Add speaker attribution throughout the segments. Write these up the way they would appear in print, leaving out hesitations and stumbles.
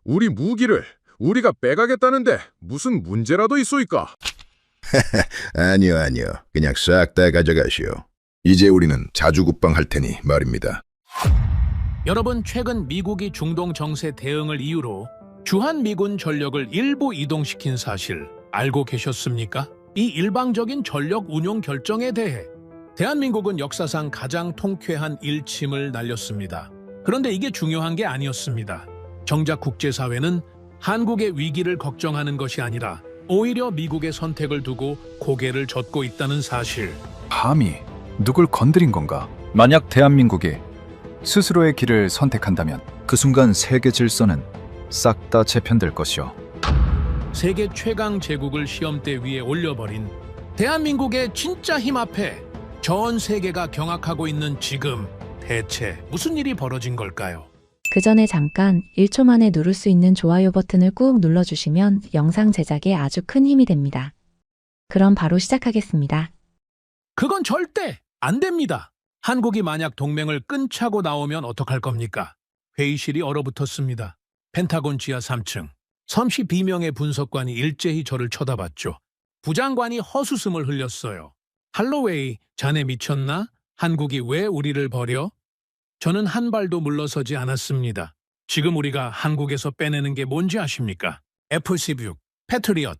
Speaker 1: 우리 무기를 우리가 빼가겠다는데 무슨 문제라도 있소이까?
Speaker 2: 아니요, 아니요. 그냥 싹 다 가져가시오. 이제 우리는 자주국방 할 테니 말입니다.
Speaker 3: 여러분, 최근 미국이 중동 정세 대응을 이유로 주한미군 전력을 일부 이동시킨 사실 알고 계셨습니까? 이 일방적인 전력 운용 결정에 대해 대한민국은 역사상 가장 통쾌한 일침을 날렸습니다. 그런데 이게 중요한 게 아니었습니다. 정작 국제사회는 한국의 위기를 걱정하는 것이 아니라 오히려 미국의 선택을 두고 고개를 젓고 있다는 사실.
Speaker 4: 감히 누굴 건드린 건가? 만약 대한민국이 스스로의 길을 선택한다면 그 순간 세계 질서는 싹 다 재편될 것이오.
Speaker 3: 세계 최강 제국을 시험대 위에 올려버린 대한민국의 진짜 힘 앞에 전 세계가 경악하고 있는 지금 대체 무슨 일이 벌어진 걸까요?
Speaker 5: 그 전에 잠깐 1초 만에 누를 수 있는 좋아요 버튼을 꾹 눌러주시면 영상 제작에 아주 큰 힘이 됩니다. 그럼 바로 시작하겠습니다.
Speaker 3: 그건 절대 안 됩니다. 한국이 만약 동맹을 끈차고 나오면 어떡할 겁니까? 회의실이 얼어붙었습니다. 펜타곤 지하 3층. 섬시 비명의 분석관이 일제히 저를 쳐다봤죠. 부장관이 헛웃음을 흘렸어요. 할로웨이, 자네 미쳤나? 한국이 왜 우리를 버려? 저는 한 발도 물러서지 않았습니다. 지금 우리가 한국에서 빼내는 게 뭔지 아십니까? F-16, 패트리엇,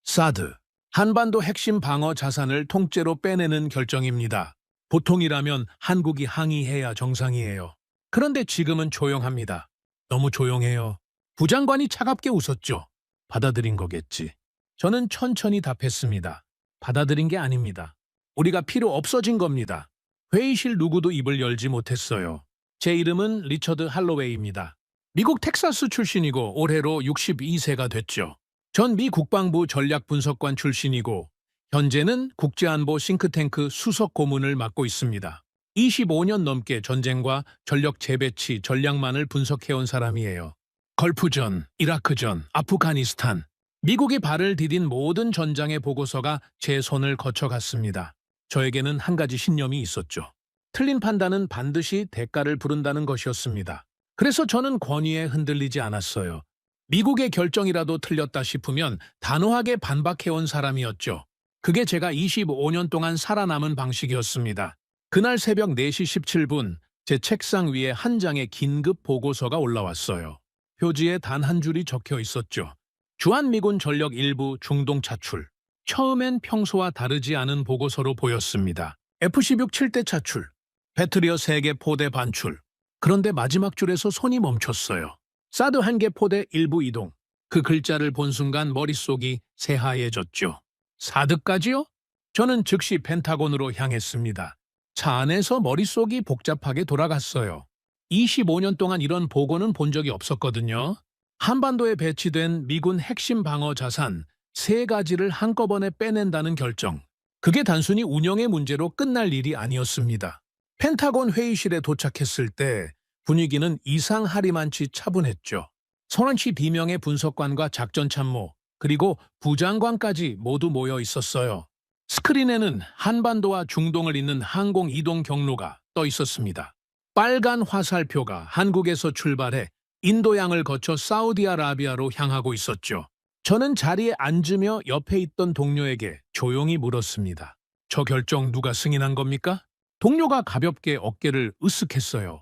Speaker 3: 사드, 한반도 핵심 방어 자산을 통째로 빼내는 결정입니다. 보통이라면 한국이 항의해야 정상이에요. 그런데 지금은 조용합니다. 너무 조용해요. 부장관이 차갑게 웃었죠. 받아들인 거겠지. 저는 천천히 답했습니다. 받아들인 게 아닙니다. 우리가 필요 없어진 겁니다. 회의실 누구도 입을 열지 못했어요. 제 이름은 리처드 할로웨이입니다. 미국 텍사스 출신이고 올해로 62세가 됐죠. 전 미 국방부 전략분석관 출신이고 현재는 국제안보 싱크탱크 수석 고문을 맡고 있습니다. 25년 넘게 전쟁과 전력 재배치, 전략만을 분석해온 사람이에요. 걸프전, 이라크전, 아프가니스탄, 미국이 발을 디딘 모든 전장의 보고서가 제 손을 거쳐갔습니다. 저에게는 한 가지 신념이 있었죠. 틀린 판단은 반드시 대가를 부른다는 것이었습니다. 그래서 저는 권위에 흔들리지 않았어요. 미국의 결정이라도 틀렸다 싶으면 단호하게 반박해온 사람이었죠. 그게 제가 25년 동안 살아남은 방식이었습니다. 그날 새벽 4시 17분 제 책상 위에 한 장의 긴급 보고서가 올라왔어요. 표지에 단 한 줄이 적혀 있었죠. 주한미군 전력 일부 중동 차출. 처음엔 평소와 다르지 않은 보고서로 보였습니다. F-16 7대 차출, 패트리어 3개 포대 반출. 그런데 마지막 줄에서 손이 멈췄어요. 사드 1개 포대 일부 이동. 그 글자를 본 순간 머릿속이 새하얘졌죠. 사드까지요? 저는 즉시 펜타곤으로 향했습니다. 차 안에서 머릿속이 복잡하게 돌아갔어요. 25년 동안 이런 보고는 본 적이 없었거든요. 한반도에 배치된 미군 핵심 방어 자산 3가지를 한꺼번에 빼낸다는 결정. 그게 단순히 운영의 문제로 끝날 일이 아니었습니다. 펜타곤 회의실에 도착했을 때 분위기는 이상하리만치 차분했죠. 선원시 비명의 분석관과 작전참모, 그리고 부장관까지 모두 모여 있었어요. 스크린에는 한반도와 중동을 잇는 항공 이동 경로가 떠 있었습니다. 빨간 화살표가 한국에서 출발해 인도양을 거쳐 사우디아라비아로 향하고 있었죠. 저는 자리에 앉으며 옆에 있던 동료에게 조용히 물었습니다. 저 결정 누가 승인한 겁니까? 동료가 가볍게 어깨를 으쓱했어요.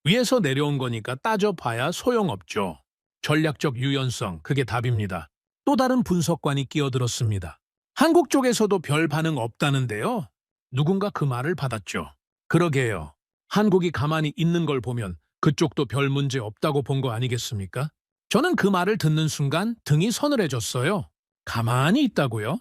Speaker 3: 위에서 내려온 거니까 따져봐야 소용없죠. 전략적 유연성, 그게 답입니다. 또 다른 분석관이 끼어들었습니다. 한국 쪽에서도 별 반응 없다는데요. 누군가 그 말을 받았죠. 그러게요. 한국이 가만히 있는 걸 보면 그쪽도 별 문제 없다고 본 거 아니겠습니까? 저는 그 말을 듣는 순간 등이 서늘해졌어요. 가만히 있다고요?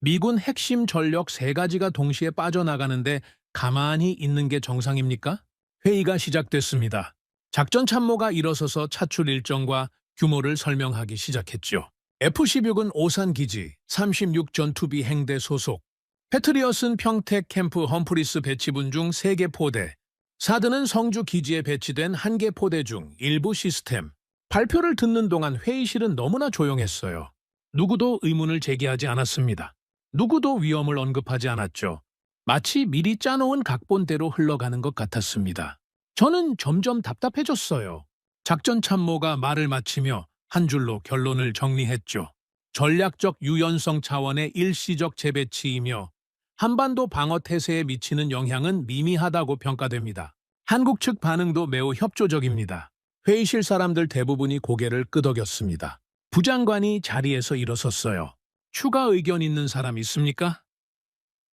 Speaker 3: 미군 핵심 전력 3가지가 동시에 빠져나가는데 가만히 있는 게 정상입니까? 회의가 시작됐습니다. 작전 참모가 일어서서 차출 일정과 규모를 설명하기 시작했죠. F-16은 오산기지 36 전투비 행대 소속, 패트리엇은 평택 캠프 험프리스 배치분 중 3개 포대, 사드는 성주 기지에 배치된 1개 포대 중 일부 시스템. 발표를 듣는 동안 회의실은 너무나 조용했어요. 누구도 의문을 제기하지 않았습니다. 누구도 위험을 언급하지 않았죠. 마치 미리 짜놓은 각본대로 흘러가는 것 같았습니다. 저는 점점 답답해졌어요. 작전 참모가 말을 마치며 한 줄로 결론을 정리했죠. 전략적 유연성 차원의 일시적 재배치이며 한반도 방어 태세에 미치는 영향은 미미하다고 평가됩니다. 한국 측 반응도 매우 협조적입니다. 회의실 사람들 대부분이 고개를 끄덕였습니다. 부장관이 자리에서 일어섰어요. 추가 의견 있는 사람 있습니까?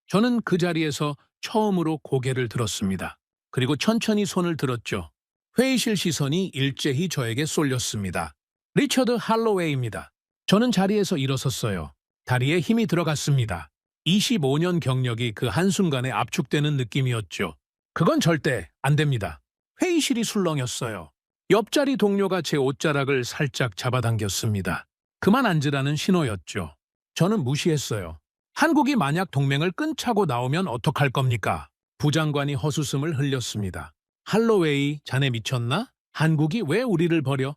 Speaker 3: 저는 그 자리에서 처음으로 고개를 들었습니다. 그리고 천천히 손을 들었죠. 회의실 시선이 일제히 저에게 쏠렸습니다. 리처드 할로웨이입니다. 저는 자리에서 일어섰어요. 다리에 힘이 들어갔습니다. 25년 경력이 그 한순간에 압축되는 느낌이었죠. 그건 절대 안 됩니다. 회의실이 술렁였어요. 옆자리 동료가 제 옷자락을 살짝 잡아당겼습니다. 그만 앉으라는 신호였죠. 저는 무시했어요. 한국이 만약 동맹을 끈차고 나오면 어떡할 겁니까? 부장관이 헛웃음을 흘렸습니다. 할로웨이, 자네 미쳤나? 한국이 왜 우리를 버려?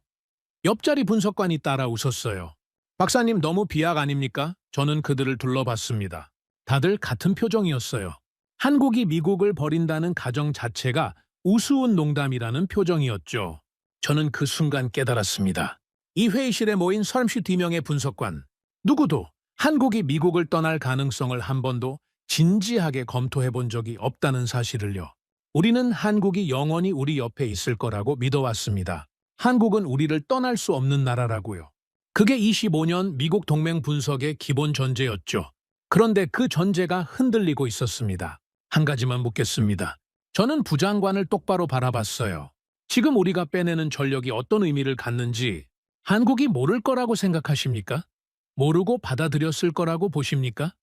Speaker 3: 옆자리 분석관이 따라 웃었어요. 박사님 너무 비약 아닙니까? 저는 그들을 둘러봤습니다. 다들 같은 표정이었어요. 한국이 미국을 버린다는 가정 자체가 우스운 농담이라는 표정이었죠. 저는 그 순간 깨달았습니다. 이 회의실에 모인 32명의 분석관, 누구도 한국이 미국을 떠날 가능성을 한 번도 진지하게 검토해 본 적이 없다는 사실을요. 우리는 한국이 영원히 우리 옆에 있을 거라고 믿어왔습니다. 한국은 우리를 떠날 수 없는 나라라고요. 그게 25년 미국 동맹 분석의 기본 전제였죠. 그런데 그 전제가 흔들리고 있었습니다. 한 가지만 묻겠습니다. 저는 부장관을 똑바로 바라봤어요. 지금 우리가 빼내는 전력이 어떤 의미를 갖는지 한국이 모를 거라고 생각하십니까? 모르고 받아들였을 거라고 보십니까?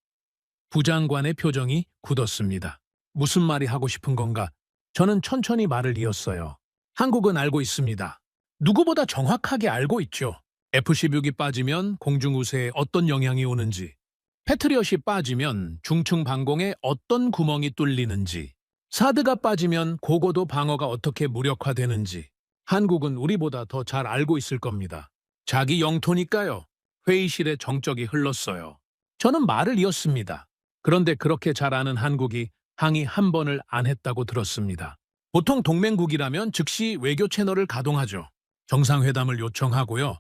Speaker 3: 부장관의 표정이 굳었습니다. 무슨 말이 하고 싶은 건가? 저는 천천히 말을 이었어요. 한국은 알고 있습니다. 누구보다 정확하게 알고 있죠. F-16이 빠지면 공중우세에 어떤 영향이 오는지, 패트리엇이 빠지면 중층 방공에 어떤 구멍이 뚫리는지, 사드가 빠지면 고고도 방어가 어떻게 무력화되는지 한국은 우리보다 더 잘 알고 있을 겁니다. 자기 영토니까요. 회의실에 정적이 흘렀어요. 저는 말을 이었습니다. 그런데 그렇게 잘 아는 한국이 항의 한 번을 안 했다고 들었습니다. 보통 동맹국이라면 즉시 외교 채널을 가동하죠. 정상회담을 요청하고요.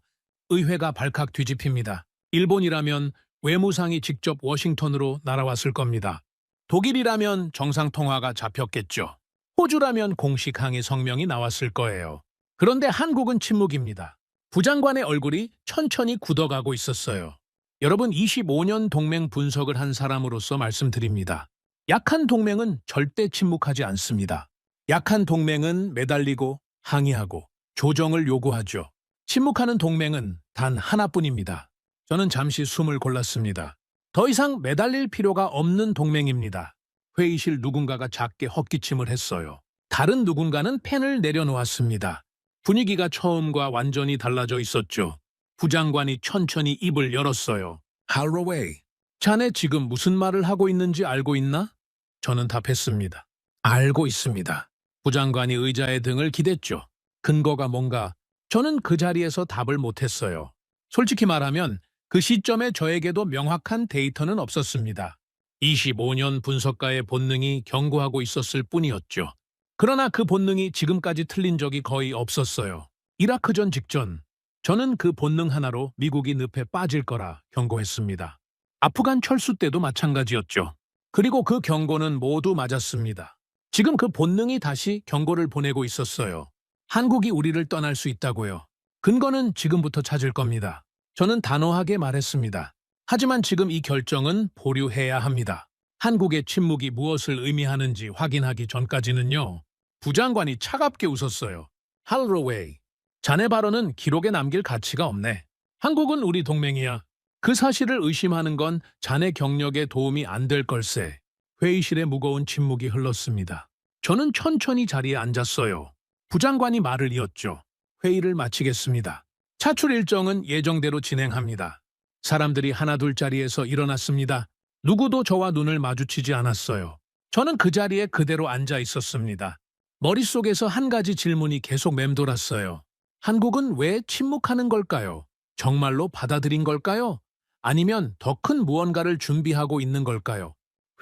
Speaker 3: 의회가 발칵 뒤집힙니다. 일본이라면 외무상이 직접 워싱턴으로 날아왔을 겁니다. 독일이라면 정상통화가 잡혔겠죠. 호주라면 공식 항의 성명이 나왔을 거예요. 그런데 한국은 침묵입니다. 부장관의 얼굴이 천천히 굳어가고 있었어요. 여러분, 25년 동맹 분석을 한 사람으로서 말씀드립니다. 약한 동맹은 절대 침묵하지 않습니다. 약한 동맹은 매달리고 항의하고 조정을 요구하죠. 침묵하는 동맹은 단 하나뿐입니다. 저는 잠시 숨을 골랐습니다. 더 이상 매달릴 필요가 없는 동맹입니다. 회의실 누군가가 작게 헛기침을 했어요. 다른 누군가는 펜을 내려놓았습니다. 분위기가 처음과 완전히 달라져 있었죠. 부장관이 천천히 입을 열었어요. 할로웨이, 자네 지금 무슨 말을 하고 있는지 알고 있나? 저는 답했습니다. 알고 있습니다. 부장관이 의자의 등을 기댔죠. 근거가 뭔가? 저는 그 자리에서 답을 못했어요. 솔직히 말하면 그 시점에 저에게도 명확한 데이터는 없었습니다. 25년 분석가의 본능이 경고하고 있었을 뿐이었죠. 그러나 그 본능이 지금까지 틀린 적이 거의 없었어요. 이라크전 직전, 저는 그 본능 하나로 미국이 늪에 빠질 거라 경고했습니다. 아프간 철수 때도 마찬가지였죠. 그리고 그 경고는 모두 맞았습니다. 지금 그 본능이 다시 경고를 보내고 있었어요. 한국이 우리를 떠날 수 있다고요. 근거는 지금부터 찾을 겁니다. 저는 단호하게 말했습니다. 하지만 지금 이 결정은 보류해야 합니다. 한국의 침묵이 무엇을 의미하는지 확인하기 전까지는요. 부장관이 차갑게 웃었어요. 할로웨이, 자네 발언은 기록에 남길 가치가 없네. 한국은 우리 동맹이야. 그 사실을 의심하는 건 자네 경력에 도움이 안 될 걸세. 회의실에 무거운 침묵이 흘렀습니다. 저는 천천히 자리에 앉았어요. 부장관이 말을 이었죠. 회의를 마치겠습니다. 차출 일정은 예정대로 진행합니다. 사람들이 하나둘 자리에서 일어났습니다. 누구도 저와 눈을 마주치지 않았어요. 저는 그 자리에 그대로 앉아 있었습니다. 머릿속에서 한 가지 질문이 계속 맴돌았어요. 한국은 왜 침묵하는 걸까요? 정말로 받아들인 걸까요? 아니면 더 큰 무언가를 준비하고 있는 걸까요?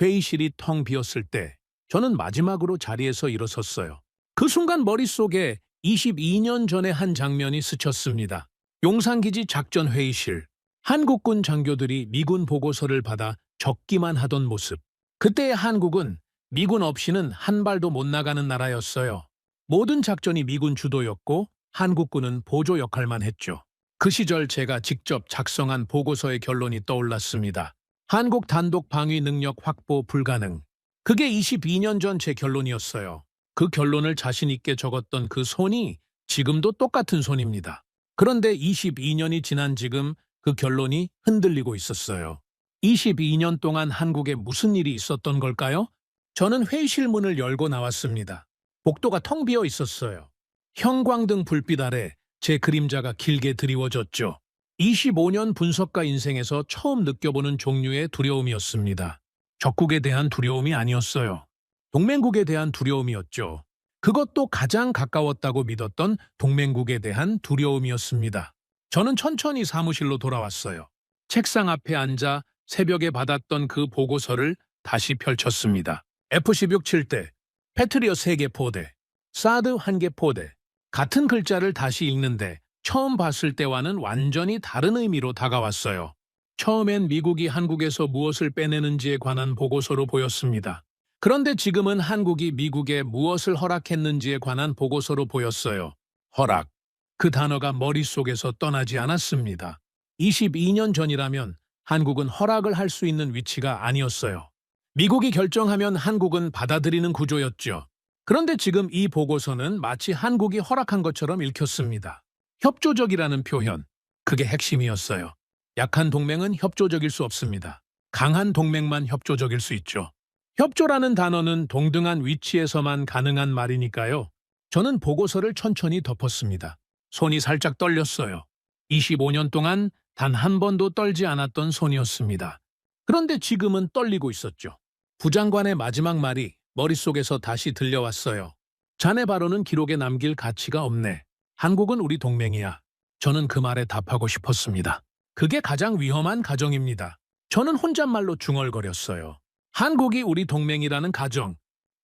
Speaker 3: 회의실이 텅 비었을 때 저는 마지막으로 자리에서 일어섰어요. 그 순간 머릿속에 22년 전의 한 장면이 스쳤습니다. 용산기지 작전회의실. 한국군 장교들이 미군 보고서를 받아 적기만 하던 모습. 그때의 한국은 미군 없이는 한 발도 못 나가는 나라였어요. 모든 작전이 미군 주도였고 한국군은 보조 역할만 했죠. 그 시절 제가 직접 작성한 보고서의 결론이 떠올랐습니다. 한국 단독 방위 능력 확보 불가능. 그게 22년 전 제 결론이었어요. 그 결론을 자신 있게 적었던 그 손이 지금도 똑같은 손입니다. 그런데 22년이 지난 지금 그 결론이 흔들리고 있었어요. 22년 동안 한국에 무슨 일이 있었던 걸까요? 저는 회의실 문을 열고 나왔습니다. 복도가 텅 비어 있었어요. 형광등 불빛 아래 제 그림자가 길게 드리워졌죠. 25년 분석가 인생에서 처음 느껴보는 종류의 두려움이었습니다. 적국에 대한 두려움이 아니었어요. 동맹국에 대한 두려움이었죠. 그것도 가장 가까웠다고 믿었던 동맹국에 대한 두려움이었습니다. 저는 천천히 사무실로 돌아왔어요. 책상 앞에 앉아 새벽에 받았던 그 보고서를 다시 펼쳤습니다. F-16 7대, 패트리어 3개 포대, 사드 1개 포대. 같은 글자를 다시 읽는데 처음 봤을 때와는 완전히 다른 의미로 다가왔어요. 처음엔 미국이 한국에서 무엇을 빼내는지에 관한 보고서로 보였습니다. 그런데 지금은 한국이 미국에 무엇을 허락했는지에 관한 보고서로 보였어요. 허락. 그 단어가 머릿속에서 떠나지 않았습니다. 22년 전이라면 한국은 허락을 할 수 있는 위치가 아니었어요. 미국이 결정하면 한국은 받아들이는 구조였죠. 그런데 지금 이 보고서는 마치 한국이 허락한 것처럼 읽혔습니다. 협조적이라는 표현, 그게 핵심이었어요. 약한 동맹은 협조적일 수 없습니다. 강한 동맹만 협조적일 수 있죠. 협조라는 단어는 동등한 위치에서만 가능한 말이니까요. 저는 보고서를 천천히 덮었습니다. 손이 살짝 떨렸어요. 25년 동안 단 한 번도 떨지 않았던 손이었습니다. 그런데 지금은 떨리고 있었죠. 부장관의 마지막 말이 머릿속에서 다시 들려왔어요. 자네 발언은 기록에 남길 가치가 없네. 한국은 우리 동맹이야. 저는 그 말에 답하고 싶었습니다. 그게 가장 위험한 가정입니다. 저는 혼잣말로 중얼거렸어요. 한국이 우리 동맹이라는 가정,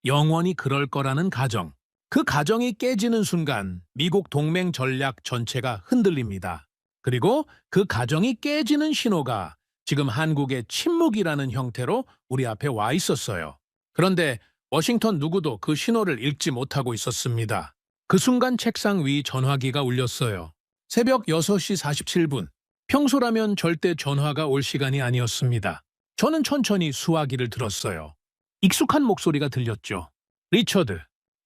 Speaker 3: 영원히 그럴 거라는 가정. 그 가정이 깨지는 순간 미국 동맹 전략 전체가 흔들립니다. 그리고 그 가정이 깨지는 신호가 지금 한국의 침묵이라는 형태로 우리 앞에 와 있었어요. 그런데 워싱턴 누구도 그 신호를 읽지 못하고 있었습니다. 그 순간 책상 위 전화기가 울렸어요. 새벽 6시 47분. 평소라면 절대 전화가 올 시간이 아니었습니다. 저는 천천히 수화기를 들었어요. 익숙한 목소리가 들렸죠. 리처드,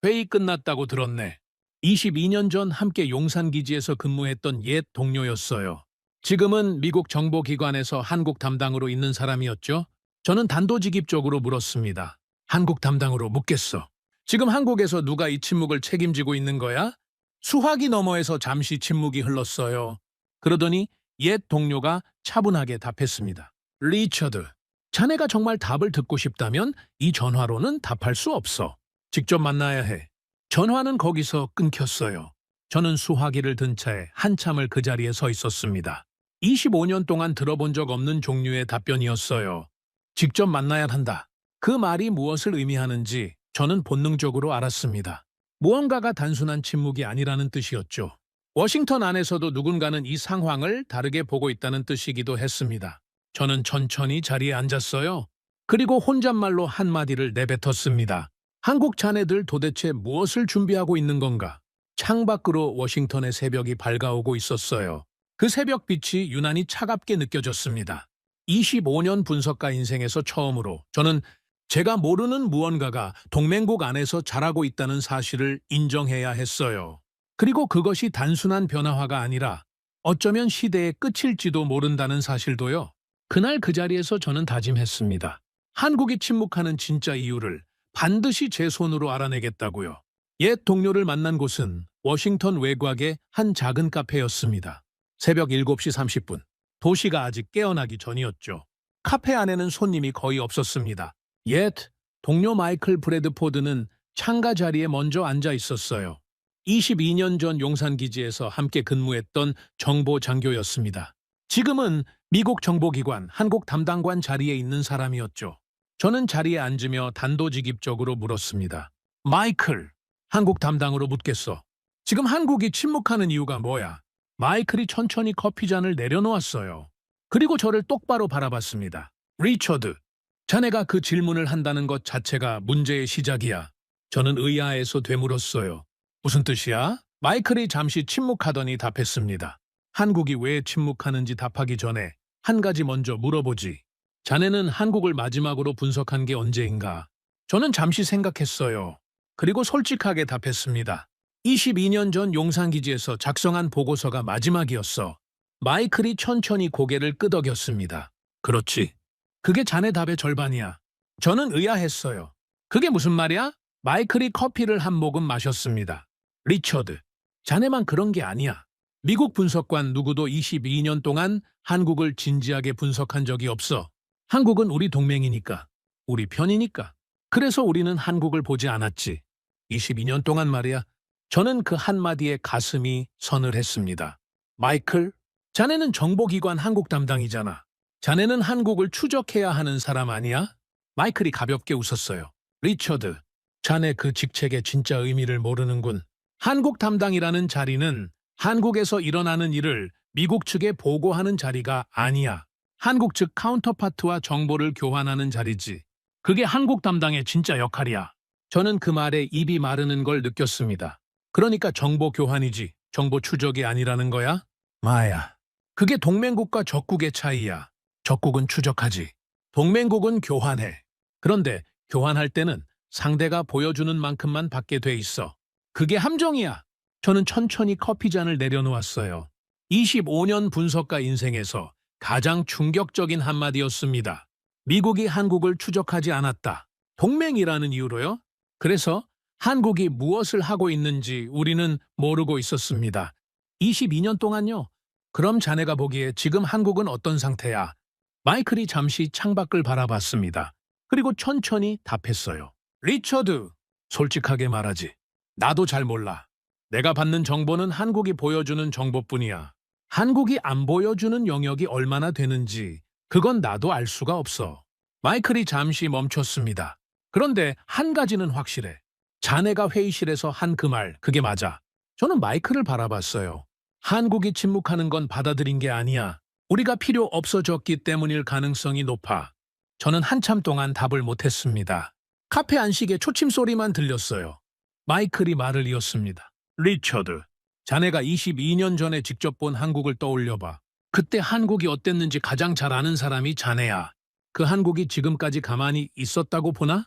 Speaker 3: 회의 끝났다고 들었네. 22년 전 함께 용산기지에서 근무했던 옛 동료였어요. 지금은 미국 정보기관에서 한국 담당으로 있는 사람이었죠. 저는 단도직입적으로 물었습니다. 한국 담당으로 묻겠어. 지금 한국에서 누가 이 침묵을 책임지고 있는 거야? 수화기 너머에서 잠시 침묵이 흘렀어요. 그러더니 옛 동료가 차분하게 답했습니다. 리처드, 자네가 정말 답을 듣고 싶다면 이 전화로는 답할 수 없어. 직접 만나야 해. 전화는 거기서 끊겼어요. 저는 수화기를 든 채 한참을 그 자리에 서 있었습니다. 25년 동안 들어본 적 없는 종류의 답변이었어요. 직접 만나야 한다. 그 말이 무엇을 의미하는지 저는 본능적으로 알았습니다. 무언가가 단순한 침묵이 아니라는 뜻이었죠. 워싱턴 안에서도 누군가는 이 상황을 다르게 보고 있다는 뜻이기도 했습니다. 저는 천천히 자리에 앉았어요. 그리고 혼잣말로 한마디를 내뱉었습니다. 한국 자네들 도대체 무엇을 준비하고 있는 건가? 창밖으로 워싱턴의 새벽이 밝아오고 있었어요. 그 새벽빛이 유난히 차갑게 느껴졌습니다. 25년 분석가 인생에서 처음으로 저는 제가 모르는 무언가가 동맹국 안에서 자라고 있다는 사실을 인정해야 했어요. 그리고 그것이 단순한 변화화가 아니라 어쩌면 시대의 끝일지도 모른다는 사실도요. 그날 그 자리에서 저는 다짐했습니다. 한국이 침묵하는 진짜 이유를 반드시 제 손으로 알아내겠다고요. 옛 동료를 만난 곳은 워싱턴 외곽의 한 작은 카페였습니다. 새벽 7시 30분. 도시가 아직 깨어나기 전이었죠. 카페 안에는 손님이 거의 없었습니다. 옛 동료 마이클 브래드포드는 창가 자리에 먼저 앉아 있었어요. 22년 전 용산기지에서 함께 근무했던 정보 장교였습니다. 지금은 미국 정보기관 한국 담당관 자리에 있는 사람이었죠. 저는 자리에 앉으며 단도직입적으로 물었습니다. 마이클, 한국 담당으로 묻겠어. 지금 한국이 침묵하는 이유가 뭐야? 마이클이 천천히 커피잔을 내려놓았어요. 그리고 저를 똑바로 바라봤습니다. 리처드, 자네가 그 질문을 한다는 것 자체가 문제의 시작이야. 저는 의아해서 되물었어요. 무슨 뜻이야? 마이클이 잠시 침묵하더니 답했습니다. 한국이 왜 침묵하는지 답하기 전에 한 가지 먼저 물어보지. 자네는 한국을 마지막으로 분석한 게 언제인가? 저는 잠시 생각했어요. 그리고 솔직하게 답했습니다. 22년 전 용산기지에서 작성한 보고서가 마지막이었어. 마이클이 천천히 고개를 끄덕였습니다. 그렇지. 그게 자네 답의 절반이야. 저는 의아했어요. 그게 무슨 말이야? 마이클이 커피를 한 모금 마셨습니다. 리처드, 자네만 그런 게 아니야. 미국 분석관 누구도 22년 동안 한국을 진지하게 분석한 적이 없어. 한국은 우리 동맹이니까, 우리 편이니까. 그래서 우리는 한국을 보지 않았지. 22년 동안 말이야. 저는 그 한마디에 가슴이 서늘했습니다. 마이클, 자네는 정보기관 한국 담당이잖아. 자네는 한국을 추적해야 하는 사람 아니야? 마이클이 가볍게 웃었어요. 리처드, 자네 그 직책의 진짜 의미를 모르는군. 한국 담당이라는 자리는 한국에서 일어나는 일을 미국 측에 보고하는 자리가 아니야. 한국 측 카운터파트와 정보를 교환하는 자리지. 그게 한국 담당의 진짜 역할이야. 저는 그 말에 입이 마르는 걸 느꼈습니다. 그러니까 정보 교환이지 정보 추적이 아니라는 거야? 마야, 그게 동맹국과 적국의 차이야. 적국은 추적하지. 동맹국은 교환해. 그런데 교환할 때는 상대가 보여주는 만큼만 받게 돼 있어. 그게 함정이야. 저는 천천히 커피잔을 내려놓았어요. 25년 분석가 인생에서 가장 충격적인 한마디였습니다. 미국이 한국을 추적하지 않았다. 동맹이라는 이유로요? 그래서 한국이 무엇을 하고 있는지 우리는 모르고 있었습니다. 22년 동안요? 그럼 자네가 보기에 지금 한국은 어떤 상태야? 마이클이 잠시 창밖을 바라봤습니다. 그리고 천천히 답했어요. 리처드, 솔직하게 말하지. 나도 잘 몰라. 내가 받는 정보는 한국이 보여주는 정보뿐이야. 한국이 안 보여주는 영역이 얼마나 되는지 그건 나도 알 수가 없어. 마이클이 잠시 멈췄습니다. 그런데 한 가지는 확실해. 자네가 회의실에서 한 그 말, 그게 맞아. 저는 마이클을 바라봤어요. 한국이 침묵하는 건 받아들인 게 아니야. 우리가 필요 없어졌기 때문일 가능성이 높아. 저는 한참 동안 답을 못했습니다. 카페 안식에 초침 소리만 들렸어요. 마이클이 말을 이었습니다. 리처드, 자네가 22년 전에 직접 본 한국을 떠올려봐. 그때 한국이 어땠는지 가장 잘 아는 사람이 자네야. 그 한국이 지금까지 가만히 있었다고 보나?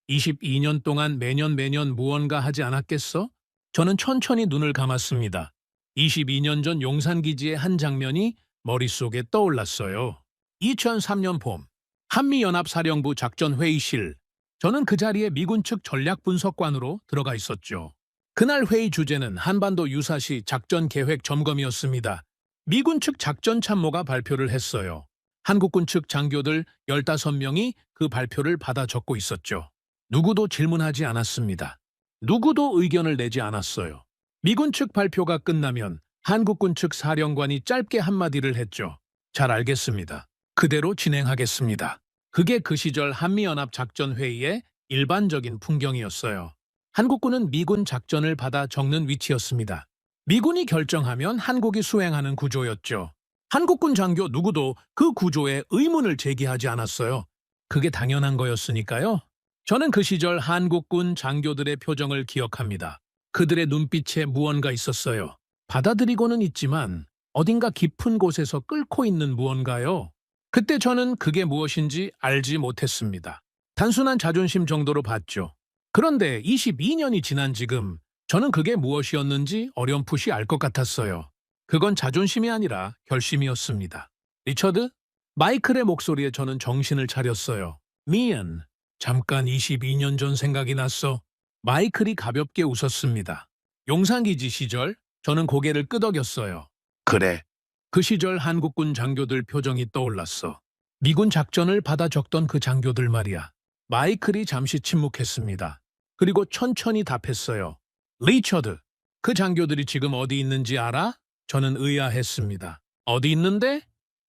Speaker 3: 22년 동안 매년 무언가 하지 않았겠어? 저는 천천히 눈을 감았습니다. 22년 전 용산기지의 한 장면이 머릿속에 떠올랐어요. 2003년 봄, 한미연합사령부 작전회의실. 저는 그 자리에 미군 측 전략분석관으로 들어가 있었죠. 그날 회의 주제는 한반도 유사시 작전계획 점검이었습니다. 미군 측 작전참모가 발표를 했어요. 한국군 측 장교들 15명이 그 발표를 받아 적고 있었죠. 누구도 질문하지 않았습니다. 누구도 의견을 내지 않았어요. 미군 측 발표가 끝나면 한국군 측 사령관이 짧게 한마디를 했죠. 잘 알겠습니다. 그대로 진행하겠습니다. 그게 그 시절 한미연합 작전회의의 일반적인 풍경이었어요. 한국군은 미군 작전을 받아 적는 위치였습니다. 미군이 결정하면 한국이 수행하는 구조였죠. 한국군 장교 누구도 그 구조에 의문을 제기하지 않았어요. 그게 당연한 거였으니까요. 저는 그 시절 한국군 장교들의 표정을 기억합니다. 그들의 눈빛에 무언가 있었어요. 받아들이고는 있지만 어딘가 깊은 곳에서 끓고 있는 무언가요. 그때 저는 그게 무엇인지 알지 못했습니다. 단순한 자존심 정도로 봤죠. 그런데 22년이 지난 지금 저는 그게 무엇이었는지 어렴풋이 알 것 같았어요. 그건 자존심이 아니라 결심이었습니다. 리처드? 마이클의 목소리에 저는 정신을 차렸어요. 미안. 잠깐 22년 전 생각이 났어. 마이클이 가볍게 웃었습니다. 용산기지 시절 저는 고개를 끄덕였어요. 그래. 그 시절 한국군 장교들 표정이 떠올랐어. 미군 작전을 받아 적던 그 장교들 말이야. 마이클이 잠시 침묵했습니다. 그리고 천천히 답했어요. 리처드, 그 장교들이 지금 어디 있는지 알아? 저는 의아했습니다. 어디 있는데?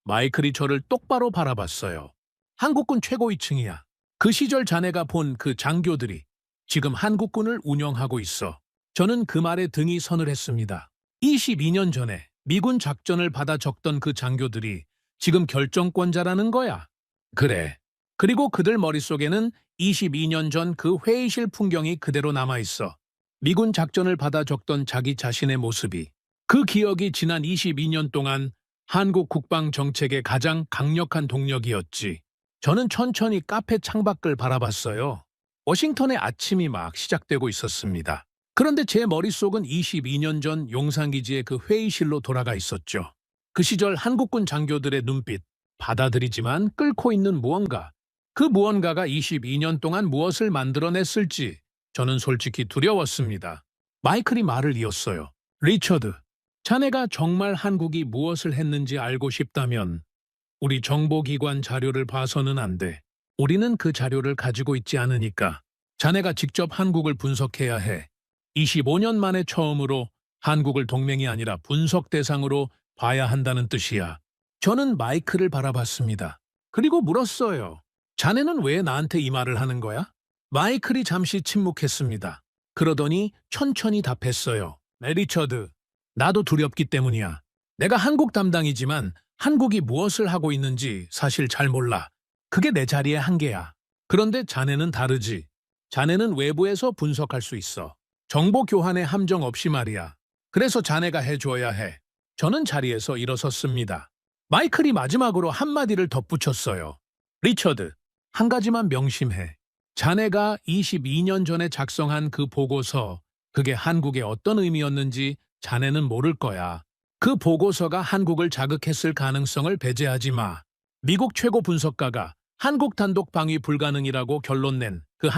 Speaker 3: 마이클이 저를 똑바로 바라봤어요. 한국군 최고위층이야. 그 시절 자네가 본 그 장교들이 지금 한국군을 운영하고 있어. 저는 그 말에 등이 서늘했습니다. 22년 전에 미군 작전을 받아 적던 그 장교들이 지금 결정권자라는 거야. 그래. 그리고 그들 머릿속에는 22년 전 그 회의실 풍경이 그대로 남아있어. 미군 작전을 받아 적던 자기 자신의 모습이. 그 기억이 지난 22년 동안 한국 국방 정책의 가장 강력한 동력이었지. 저는 천천히 카페 창밖을 바라봤어요. 워싱턴의 아침이 막 시작되고 있었습니다. 그런데 제 머릿속은 22년 전 용산기지의 그 회의실로 돌아가 있었죠. 그 시절 한국군 장교들의 눈빛, 받아들이지만 끓고 있는 무언가. 그 무언가가 22년 동안 무엇을 만들어냈을지 저는 솔직히 두려웠습니다. 마이클이 말을 이었어요. 리처드, 자네가 정말 한국이 무엇을 했는지 알고 싶다면 우리 정보기관 자료를 봐서는 안 돼. 우리는 그 자료를 가지고 있지 않으니까 자네가 직접 한국을 분석해야 해. 25년 만에 처음으로 한국을 동맹이 아니라 분석 대상으로 봐야 한다는 뜻이야. 저는 마이클을 바라봤습니다. 그리고 물었어요. 자네는 왜 나한테 이 말을 하는 거야? 마이클이 잠시 침묵했습니다. 그러더니 천천히 답했어요. 리처드, 나도 두렵기 때문이야. 내가 한국 담당이지만 한국이 무엇을 하고 있는지 사실 잘 몰라. 그게 내 자리의 한계야. 그런데 자네는 다르지. 자네는 외부에서 분석할 수 있어. 정보 교환의 함정 없이 말이야. 그래서 자네가 해줘야 해. 저는 자리에서 일어섰습니다. 마이클이 마지막으로 한마디를 덧붙였어요. 리처드, 한 가지만 명심해. 자네가 22년 전에 작성한 그 보고서, 그게 한국에 어떤 의미였는지 자네는 모를 거야. 그 보고서가 한국을 자극했을 가능성을 배제하지 마. 미국 최고 분석가가 한국 단독 방위 불가능이라고 결론낸 그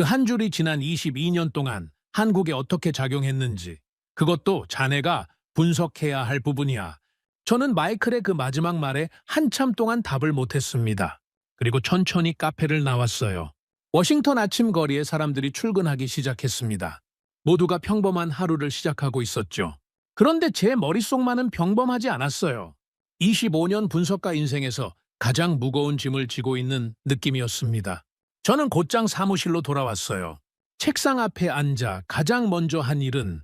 Speaker 3: 한 줄이 지난 22년 동안 한국에 어떻게 작용했는지, 그것도 자네가 분석해야 할 부분이야. 저는 마이클의 그 마지막 말에 한참 동안 답을 못했습니다. 그리고 천천히 카페를 나왔어요. 워싱턴 아침 거리에 사람들이 출근하기 시작했습니다. 모두가 평범한 하루를 시작하고 있었죠. 그런데 제 머릿속만은 평범하지 않았어요. 25년 분석가 인생에서 가장 무거운 짐을 지고 있는 느낌이었습니다. 저는 곧장 사무실로 돌아왔어요. 책상 앞에 앉아 가장 먼저 한 일은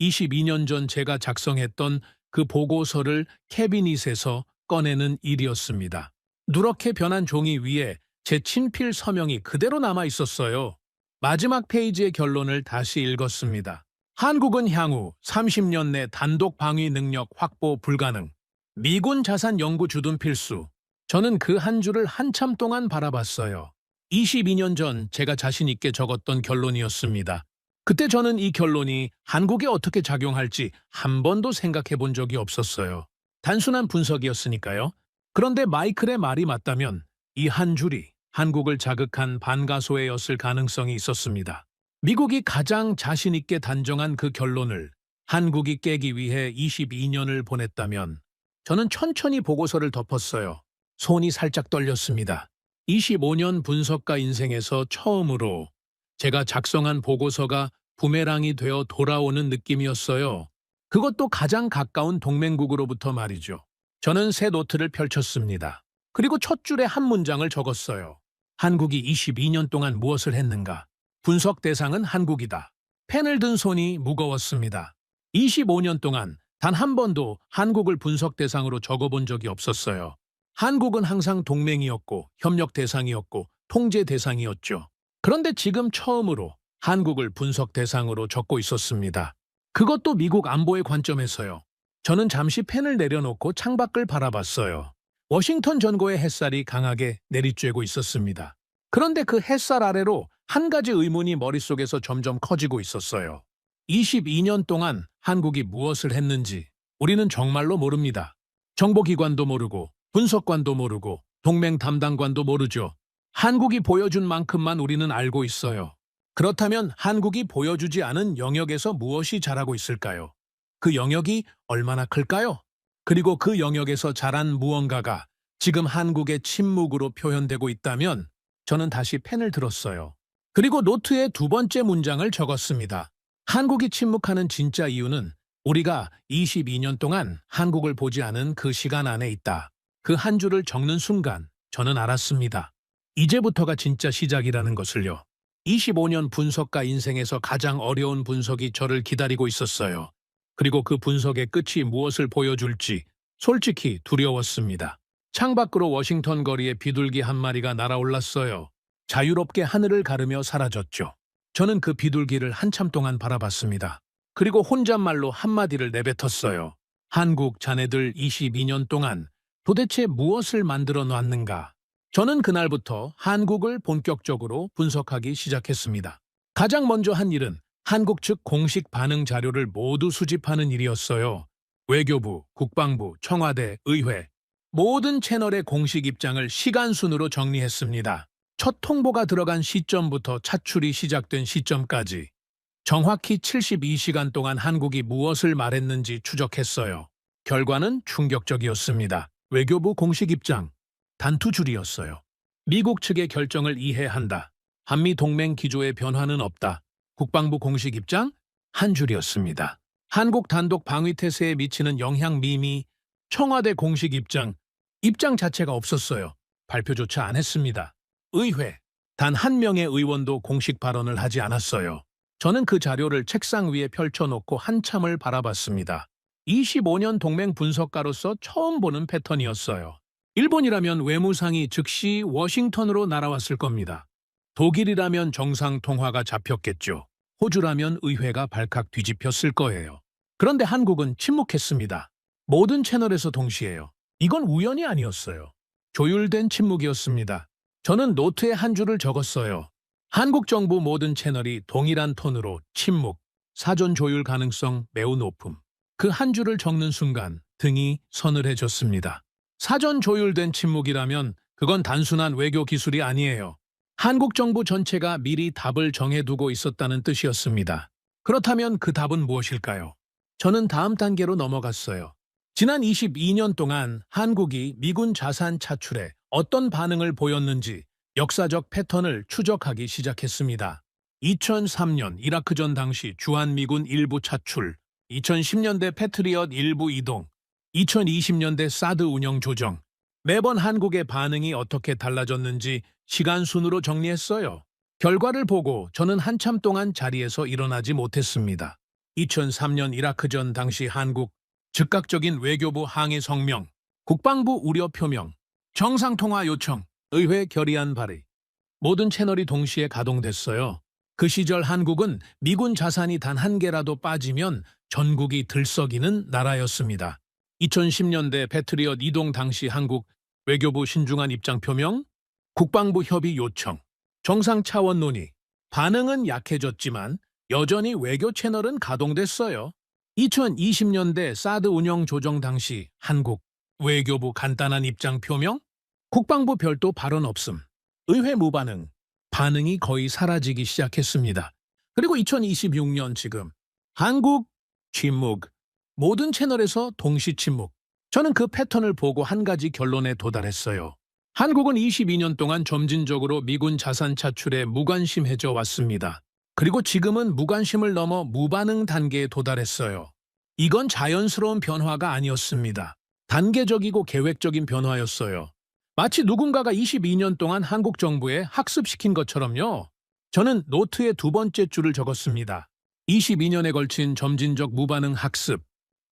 Speaker 3: 22년 전 제가 작성했던 그 보고서를 캐비닛에서 꺼내는 일이었습니다. 누렇게 변한 종이 위에 제 친필 서명이 그대로 남아 있었어요. 마지막 페이지의 결론을 다시 읽었습니다. 한국은 향후 30년 내 단독 방위 능력 확보 불가능. 미군 자산 연구 주둔 필수. 저는 그 한 줄을 한참 동안 바라봤어요. 22년 전 제가 자신 있게 적었던 결론이었습니다. 그때 저는 이 결론이 한국에 어떻게 작용할지 한 번도 생각해 본 적이 없었어요. 단순한 분석이었으니까요. 그런데 마이클의 말이 맞다면 이 한 줄이 한국을 자극한 반가소해였을 가능성이 있었습니다. 미국이 가장 자신 있게 단정한 그 결론을 한국이 깨기 위해 22년을 보냈다면 저는 천천히 보고서를 덮었어요. 손이 살짝 떨렸습니다. 25년 분석가 인생에서 처음으로 제가 작성한 보고서가 부메랑이 되어 돌아오는 느낌이었어요. 그것도 가장 가까운 동맹국으로부터 말이죠. 저는 새 노트를 펼쳤습니다. 그리고 첫 줄에 한 문장을 적었어요. 한국이 22년 동안 무엇을 했는가? 분석 대상은 한국이다. 펜을 든 손이 무거웠습니다. 25년 동안 단 한 번도 한국을 분석 대상으로 적어본 적이 없었어요. 한국은 항상 동맹이었고 협력 대상이었고 통제 대상이었죠. 그런데 지금 처음으로 한국을 분석 대상으로 적고 있었습니다. 그것도 미국 안보의 관점에서요. 저는 잠시 펜을 내려놓고 창밖을 바라봤어요. 워싱턴 전고의 햇살이 강하게 내리쬐고 있었습니다. 그런데 그 햇살 아래로 한 가지 의문이 머릿속에서 점점 커지고 있었어요. 22년 동안 한국이 무엇을 했는지 우리는 정말로 모릅니다. 정보기관도 모르고 분석관도 모르고 동맹 담당관도 모르죠. 한국이 보여준 만큼만 우리는 알고 있어요. 그렇다면 한국이 보여주지 않은 영역에서 무엇이 자라고 있을까요? 그 영역이 얼마나 클까요? 그리고 그 영역에서 자란 무언가가 지금 한국의 침묵으로 표현되고 있다면 저는 다시 펜을 들었어요. 그리고 노트에 두 번째 문장을 적었습니다. 한국이 침묵하는 진짜 이유는 우리가 22년 동안 한국을 보지 않은 그 시간 안에 있다. 그 한 줄을 적는 순간 저는 알았습니다. 이제부터가 진짜 시작이라는 것을요. 25년 분석가 인생에서 가장 어려운 분석이 저를 기다리고 있었어요. 그리고 그 분석의 끝이 무엇을 보여줄지 솔직히 두려웠습니다. 창밖으로 워싱턴 거리에 비둘기 한 마리가 날아올랐어요. 자유롭게 하늘을 가르며 사라졌죠. 저는 그 비둘기를 한참 동안 바라봤습니다. 그리고 혼잣말로 한마디를 내뱉었어요. 한국 자네들 22년 동안 도대체 무엇을 만들어 놨는가? 저는 그날부터 한국을 본격적으로 분석하기 시작했습니다. 가장 먼저 한 일은 한국 측 공식 반응 자료를 모두 수집하는 일이었어요. 외교부, 국방부, 청와대, 의회, 모든 채널의 공식 입장을 시간 순으로 정리했습니다. 첫 통보가 들어간 시점부터 차출이 시작된 시점까지 정확히 72시간 동안 한국이 무엇을 말했는지 추적했어요. 결과는 충격적이었습니다. 외교부 공식 입장, 단 두 줄이었어요. 미국 측의 결정을 이해한다. 한미 동맹 기조의 변화는 없다. 국방부 공식 입장, 한 줄이었습니다. 한국 단독 방위 태세에 미치는 영향 미미, 청와대 공식 입장 자체가 없었어요. 발표조차 안 했습니다. 의회, 단 한 명의 의원도 공식 발언을 하지 않았어요. 저는 그 자료를 책상 위에 펼쳐놓고 한참을 바라봤습니다. 25년 동맹 분석가로서 처음 보는 패턴이었어요. 일본이라면 외무상이 즉시 워싱턴으로 날아왔을 겁니다. 독일이라면 정상통화가 잡혔겠죠. 호주라면 의회가 발칵 뒤집혔을 거예요. 그런데 한국은 침묵했습니다. 모든 채널에서 동시에요. 이건 우연이 아니었어요. 조율된 침묵이었습니다. 저는 노트에 한 줄을 적었어요. 한국 정부 모든 채널이 동일한 톤으로 침묵, 사전 조율 가능성 매우 높음. 그 한 줄을 적는 순간 등이 서늘해졌습니다. 사전 조율된 침묵이라면 그건 단순한 외교 기술이 아니에요. 한국 정부 전체가 미리 답을 정해두고 있었다는 뜻이었습니다. 그렇다면 그 답은 무엇일까요? 저는 다음 단계로 넘어갔어요. 지난 22년 동안 한국이 미군 자산 차출에 어떤 반응을 보였는지 역사적 패턴을 추적하기 시작했습니다. 2003년 이라크전 당시 주한미군 일부 차출, 2010년대 패트리엇 일부 이동, 2020년대 사드 운영 조정, 매번 한국의 반응이 어떻게 달라졌는지 시간 순으로 정리했어요. 결과를 보고 저는 한참 동안 자리에서 일어나지 못했습니다. 2003년 이라크전 당시 한국, 즉각적인 외교부 항의 성명, 국방부 우려 표명, 정상통화 요청, 의회 결의안 발의. 모든 채널이 동시에 가동됐어요. 그 시절 한국은 미군 자산이 단 한 개라도 빠지면 전국이 들썩이는 나라였습니다. 2010년대 패트리엇 이동 당시 한국 외교부 신중한 입장 표명, 국방부 협의 요청, 정상 차원 논의. 반응은 약해졌지만 여전히 외교 채널은 가동됐어요. 2020년대 사드 운영 조정 당시 한국 외교부 간단한 입장 표명, 국방부 별도 발언 없음, 의회 무반응, 반응이 거의 사라지기 시작했습니다. 그리고 2026년 지금 한국 침묵, 모든 채널에서 동시 침묵. 저는 그 패턴을 보고 한 가지 결론에 도달했어요. 한국은 22년 동안 점진적으로 미군 자산 차출에 무관심해져 왔습니다. 그리고 지금은 무관심을 넘어 무반응 단계에 도달했어요. 이건 자연스러운 변화가 아니었습니다. 단계적이고 계획적인 변화였어요. 마치 누군가가 22년 동안 한국 정부에 학습시킨 것처럼요. 저는 노트에 두 번째 줄을 적었습니다. 22년에 걸친 점진적 무반응 학습,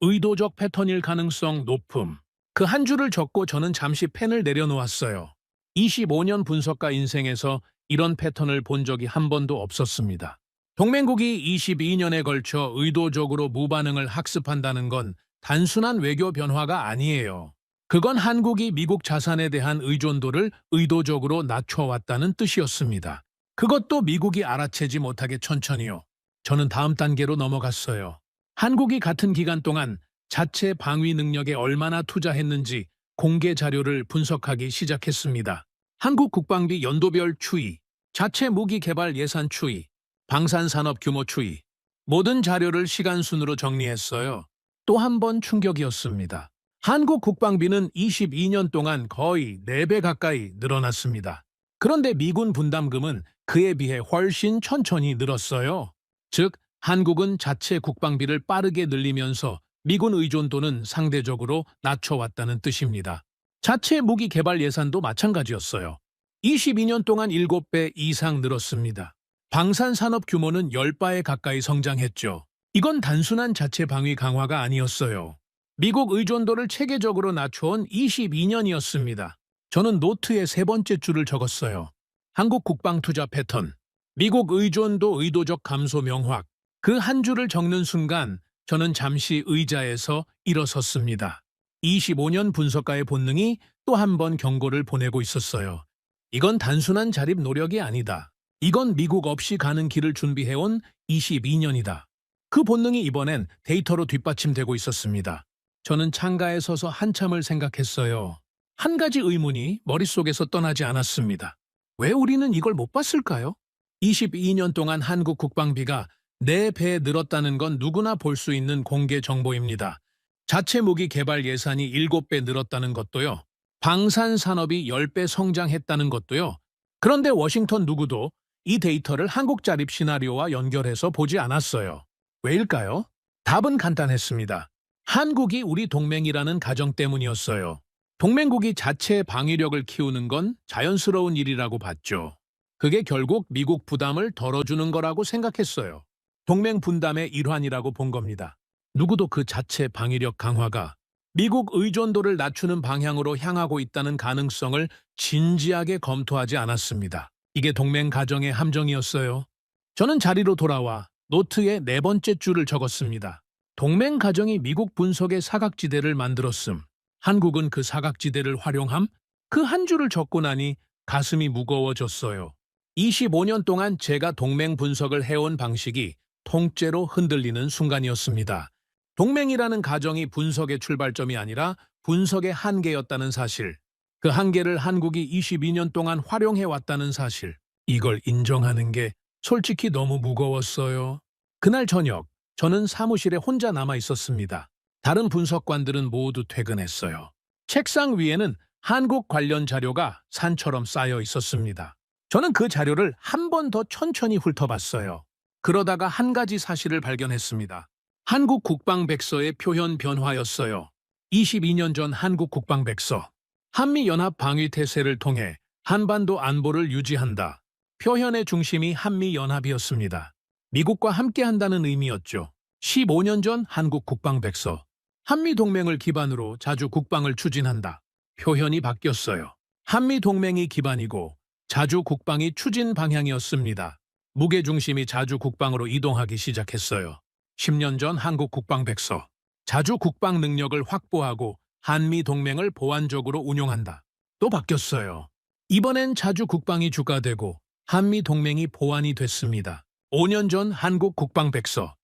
Speaker 3: 의도적 패턴일 가능성 높음. 그 한 줄을 적고 저는 잠시 펜을 내려놓았어요. 25년 분석가 인생에서 이런 패턴을 본 적이 한 번도 없었습니다. 동맹국이 22년에 걸쳐 의도적으로 무반응을 학습한다는 건 단순한 외교 변화가 아니에요. 그건 한국이 미국 자산에 대한 의존도를 의도적으로 낮춰왔다는 뜻이었습니다. 그것도 미국이 알아채지 못하게 천천히요. 저는 다음 단계로 넘어갔어요. 한국이 같은 기간 동안 자체 방위 능력에 얼마나 투자했는지 공개 자료를 분석하기 시작했습니다. 한국 국방비 연도별 추이, 자체 무기 개발 예산 추이, 방산산업 규모 추이, 모든 자료를 시간 순으로 정리했어요. 또 한 번 충격이었습니다. 한국 국방비는 22년 동안 거의 4배 가까이 늘어났습니다. 그런데 미군 분담금은 그에 비해 훨씬 천천히 늘었어요. 즉, 한국은 자체 국방비를 빠르게 늘리면서 미군 의존도는 상대적으로 낮춰왔다는 뜻입니다. 자체 무기 개발 예산도 마찬가지였어요. 22년 동안 7배 이상 늘었습니다. 방산산업 규모는 10배에 가까이 성장했죠. 이건 단순한 자체 방위 강화가 아니었어요. 미국 의존도를 체계적으로 낮춰온 22년이었습니다. 저는 노트의 세 번째 줄을 적었어요. 한국 국방 투자 패턴, 미국 의존도 의도적 감소 명확. 그 한 줄을 적는 순간 저는 잠시 의자에서 일어섰습니다. 25년 분석가의 본능이 또 한 번 경고를 보내고 있었어요. 이건 단순한 자립 노력이 아니다. 이건 미국 없이 가는 길을 준비해온 22년이다. 그 본능이 이번엔 데이터로 뒷받침되고 있었습니다. 저는 창가에 서서 한참을 생각했어요. 한 가지 의문이 머릿속에서 떠나지 않았습니다. 왜 우리는 이걸 못 봤을까요? 22년 동안 한국 국방비가 4배 늘었다는 건 누구나 볼 수 있는 공개 정보입니다. 자체 무기 개발 예산이 7배 늘었다는 것도요. 방산 산업이 10배 성장했다는 것도요. 그런데 워싱턴 누구도 이 데이터를 한국 자립 시나리오와 연결해서 보지 않았어요. 왜일까요? 답은 간단했습니다. 한국이 우리 동맹이라는 가정 때문이었어요. 동맹국이 자체 방위력을 키우는 건 자연스러운 일이라고 봤죠. 그게 결국 미국 부담을 덜어주는 거라고 생각했어요. 동맹 분담의 일환이라고 본 겁니다. 누구도 그 자체 방위력 강화가 미국 의존도를 낮추는 방향으로 향하고 있다는 가능성을 진지하게 검토하지 않았습니다. 이게 동맹 가정의 함정이었어요. 저는 자리로 돌아와 노트에 네 번째 줄을 적었습니다. 동맹 가정이 미국 분석의 사각지대를 만들었음. 한국은 그 사각지대를 활용함? 그 한 줄을 적고 나니 가슴이 무거워졌어요. 25년 동안 제가 동맹 분석을 해온 방식이 통째로 흔들리는 순간이었습니다. 동맹이라는 가정이 분석의 출발점이 아니라 분석의 한계였다는 사실, 그 한계를 한국이 22년 동안 활용해왔다는 사실, 이걸 인정하는 게 솔직히 너무 무거웠어요. 그날 저녁, 저는 사무실에 혼자 남아 있었습니다. 다른 분석관들은 모두 퇴근했어요. 책상 위에는 한국 관련 자료가 산처럼 쌓여 있었습니다. 저는 그 자료를 한 번 더 천천히 훑어봤어요. 그러다가 한 가지 사실을 발견했습니다. 한국 국방백서의 표현 변화였어요. 22년 전 한국 국방백서. 한미연합 방위태세를 통해 한반도 안보를 유지한다. 표현의 중심이 한미연합이었습니다. 미국과 함께한다는 의미였죠. 15년 전 한국 국방백서. 한미동맹을 기반으로 자주 국방을 추진한다. 표현이 바뀌었어요. 한미동맹이 기반이고 자주 국방이 추진 방향이었습니다. 무게중심이 자주 국방으로 이동하기 시작했어요. 10년 전 한국 국방백서. 자주 국방 능력을 확보하고 한미동맹을 보완적으로 운용한다. 또 바뀌었어요. 이번엔 자주 국방이 주가 되고 한미동맹이 보완이 됐습니다. 5년 전 한국 국방백서.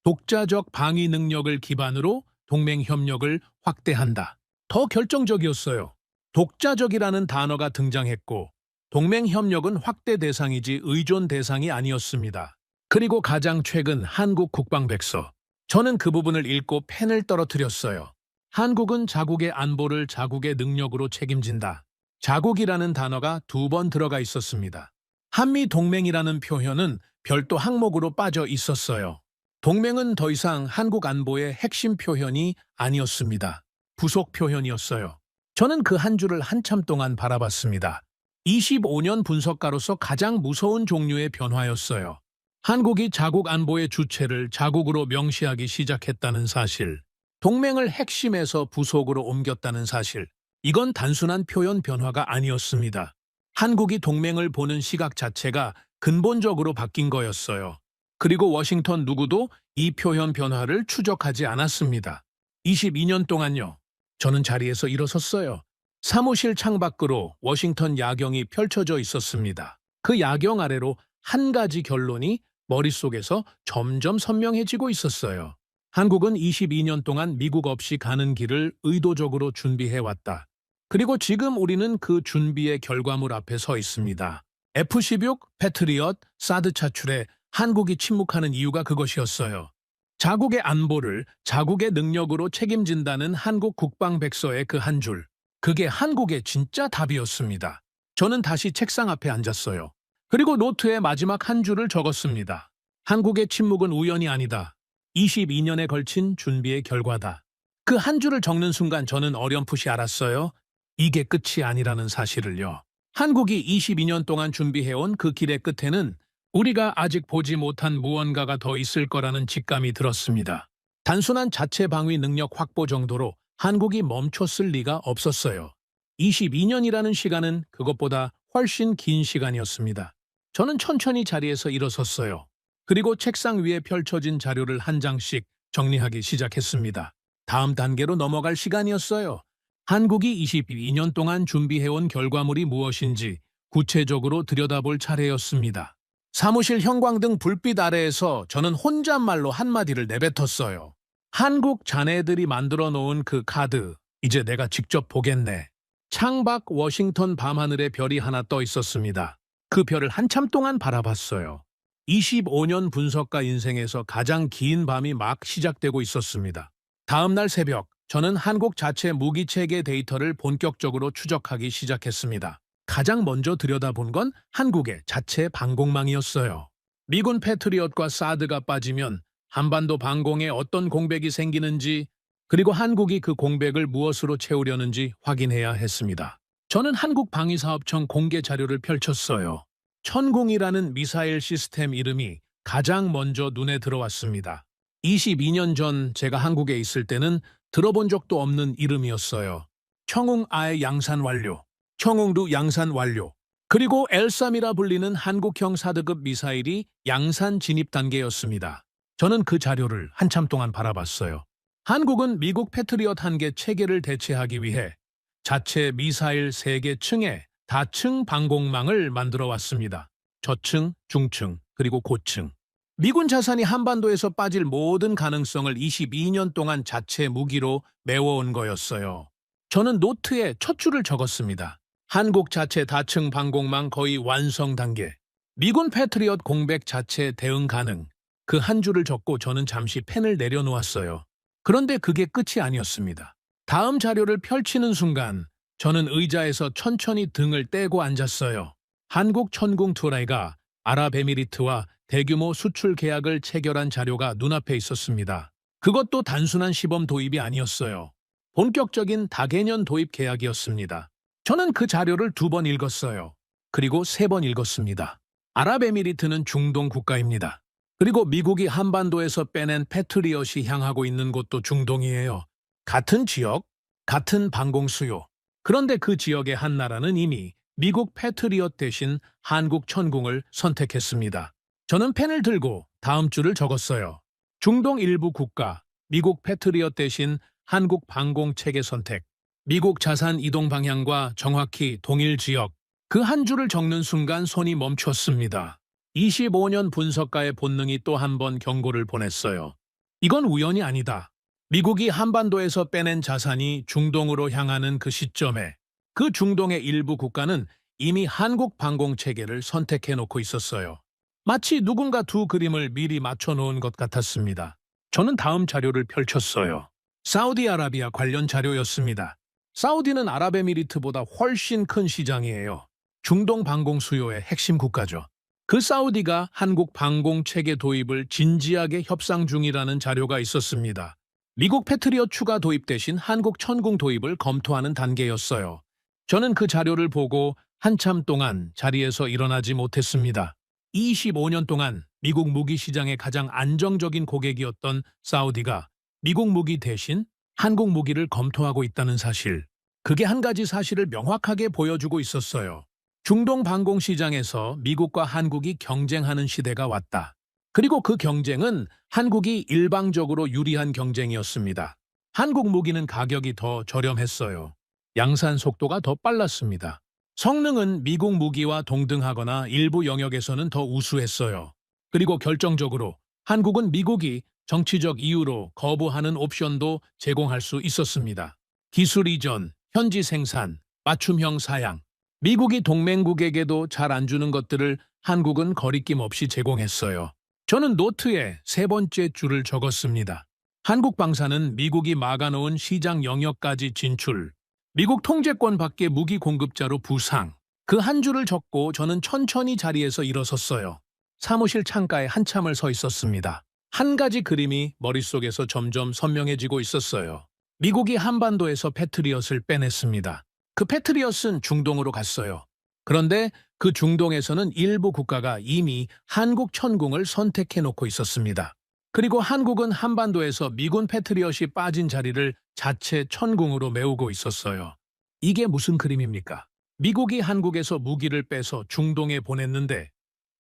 Speaker 3: 독자적 방위 능력을 기반으로 동맹 협력을 확대한다. 더 결정적이었어요. 독자적이라는 단어가 등장했고 동맹 협력은 확대 대상이지 의존 대상이 아니었습니다. 그리고 가장 최근 한국 국방백서. 저는 그 부분을 읽고 펜을 떨어뜨렸어요. 한국은 자국의 안보를 자국의 능력으로 책임진다. 자국이라는 단어가 2번 들어가 있었습니다. 한미동맹이라는 표현은 별도 항목으로 빠져 있었어요. 동맹은 더 이상 한국 안보의 핵심 표현이 아니었습니다. 부속 표현이었어요. 저는 그 한 줄을 한참 동안 바라봤습니다. 25년 분석가로서 가장 무서운 종류의 변화였어요. 한국이 자국 안보의 주체를 자국으로 명시하기 시작했다는 사실, 동맹을 핵심에서 부속으로 옮겼다는 사실, 이건 단순한 표현 변화가 아니었습니다. 한국이 동맹을 보는 시각 자체가 근본적으로 바뀐 거였어요. 그리고 워싱턴 누구도 이 표현 변화를 추적하지 않았습니다. 22년 동안요. 저는 자리에서 일어섰어요. 사무실 창밖으로 워싱턴 야경이 펼쳐져 있었습니다. 그 야경 아래로 한 가지 결론이 머릿속에서 점점 선명해지고 있었어요. 한국은 22년 동안 미국 없이 가는 길을 의도적으로 준비해왔다. 그리고 지금 우리는 그 준비의 결과물 앞에 서 있습니다. F-16, 패트리엇, 사드 차출에 한국이 침묵하는 이유가 그것이었어요. 자국의 안보를 자국의 능력으로 책임진다는 한국 국방백서의 그 한 줄. 그게 한국의 진짜 답이었습니다. 저는 다시 책상 앞에 앉았어요. 그리고 노트에 마지막 한 줄을 적었습니다. 한국의 침묵은 우연이 아니다. 22년에 걸친 준비의 결과다. 그 한 줄을 적는 순간 저는 어렴풋이 알았어요. 이게 끝이 아니라는 사실을요. 한국이 22년 동안 준비해온 그 길의 끝에는 우리가 아직 보지 못한 무언가가 더 있을 거라는 직감이 들었습니다. 단순한 자체 방위 능력 확보 정도로 한국이 멈췄을 리가 없었어요. 22년이라는 시간은 그것보다 훨씬 긴 시간이었습니다. 저는 천천히 자리에서 일어섰어요. 그리고 책상 위에 펼쳐진 자료를 한 장씩 정리하기 시작했습니다. 다음 단계로 넘어갈 시간이었어요. 한국이 22년 동안 준비해온 결과물이 무엇인지 구체적으로 들여다볼 차례였습니다. 사무실 형광등 불빛 아래에서 저는 혼잣말로 한마디를 내뱉었어요. 한국 자네들이 만들어 놓은 그 카드, 이제 내가 직접 보겠네. 창밖 워싱턴 밤하늘에 별이 하나 떠 있었습니다. 그 별을 한참 동안 바라봤어요. 25년 분석가 인생에서 가장 긴 밤이 막 시작되고 있었습니다. 다음 날 새벽, 저는 한국 자체 무기체계 데이터를 본격적으로 추적하기 시작했습니다. 가장 먼저 들여다본 건 한국의 자체 방공망이었어요. 미군 패트리엇과 사드가 빠지면 한반도 방공에 어떤 공백이 생기는지, 그리고 한국이 그 공백을 무엇으로 채우려는지 확인해야 했습니다. 저는 한국방위사업청 공개 자료를 펼쳤어요. 천궁이라는 미사일 시스템 이름이 가장 먼저 눈에 들어왔습니다. 22년 전 제가 한국에 있을 때는 들어본 적도 없는 이름이었어요. 청웅아의 양산 완료, 청웅루 양산 완료, 그리고 L3이라 불리는 한국형 사드급 미사일이 양산 진입 단계였습니다. 저는 그 자료를 한참 동안 바라봤어요. 한국은 미국 패트리엇 1개 체계를 대체하기 위해 자체 미사일 3개 층의 다층 방공망을 만들어 왔습니다. 저층, 중층, 그리고 고층. 미군 자산이 한반도에서 빠질 모든 가능성을 22년 동안 자체 무기로 메워온 거였어요. 저는 노트에 첫 줄을 적었습니다. 한국 자체 다층 방공망 거의 완성 단계. 미군 패트리엇 공백 자체 대응 가능. 그 한 줄을 적고 저는 잠시 펜을 내려놓았어요. 그런데 그게 끝이 아니었습니다. 다음 자료를 펼치는 순간 저는 의자에서 천천히 등을 떼고 앉았어요. 한국 천궁 투라이가 아랍에미리트와 대규모 수출 계약을 체결한 자료가 눈앞에 있었습니다. 그것도 단순한 시범 도입이 아니었어요. 본격적인 다개년 도입 계약이었습니다. 저는 그 자료를 2번 읽었어요. 그리고 3번 읽었습니다. 아랍에미리트는 중동 국가입니다. 그리고 미국이 한반도에서 빼낸 패트리엇이 향하고 있는 곳도 중동이에요. 같은 지역, 같은 방공 수요. 그런데 그 지역의 한 나라는 이미 미국 패트리엇 대신 한국 천궁을 선택했습니다. 저는 펜을 들고 다음 줄을 적었어요. 중동 일부 국가, 미국 패트리엇 대신 한국 방공 체계 선택. 미국 자산 이동 방향과 정확히 동일 지역. 그 한 줄을 적는 순간 손이 멈췄습니다. 25년 분석가의 본능이 또 한 번 경고를 보냈어요. 이건 우연이 아니다. 미국이 한반도에서 빼낸 자산이 중동으로 향하는 그 시점에 그 중동의 일부 국가는 이미 한국 방공 체계를 선택해놓고 있었어요. 마치 누군가 두 그림을 미리 맞춰놓은 것 같았습니다. 저는 다음 자료를 펼쳤어요. 사우디아라비아 관련 자료였습니다. 사우디는 아랍에미리트보다 훨씬 큰 시장이에요. 중동 방공 수요의 핵심 국가죠. 그 사우디가 한국 방공 체계 도입을 진지하게 협상 중이라는 자료가 있었습니다. 미국 패트리엇 추가 도입 대신 한국 천궁 도입을 검토하는 단계였어요. 저는 그 자료를 보고 한참 동안 자리에서 일어나지 못했습니다. 25년 동안 미국 무기 시장의 가장 안정적인 고객이었던 사우디가 미국 무기 대신 한국 무기를 검토하고 있다는 사실. 그게 한 가지 사실을 명확하게 보여주고 있었어요. 중동 방공 시장에서 미국과 한국이 경쟁하는 시대가 왔다. 그리고 그 경쟁은 한국이 일방적으로 유리한 경쟁이었습니다. 한국 무기는 가격이 더 저렴했어요. 양산 속도가 더 빨랐습니다. 성능은 미국 무기와 동등하거나 일부 영역에서는 더 우수했어요. 그리고 결정적으로 한국은 미국이 정치적 이유로 거부하는 옵션도 제공할 수 있었습니다. 기술 이전, 현지 생산, 맞춤형 사양. 미국이 동맹국에게도 잘 안 주는 것들을 한국은 거리낌 없이 제공했어요. 저는 노트에 3번째 줄을 적었습니다. 한국 방사는 미국이 막아놓은 시장 영역까지 진출. 미국 통제권 밖의 무기 공급자로 부상. 그 한 줄을 적고 저는 천천히 자리에서 일어섰어요. 사무실 창가에 한참을 서 있었습니다. 한 가지 그림이 머릿속에서 점점 선명해지고 있었어요. 미국이 한반도에서 패트리엇을 빼냈습니다. 그 패트리엇은 중동으로 갔어요. 그런데 그 중동에서는 일부 국가가 이미 한국 천궁을 선택해 놓고 있었습니다. 그리고 한국은 한반도에서 미군 패트리엇이 빠진 자리를 자체 천궁으로 메우고 있었어요. 이게 무슨 그림입니까? 미국이 한국에서 무기를 빼서 중동에 보냈는데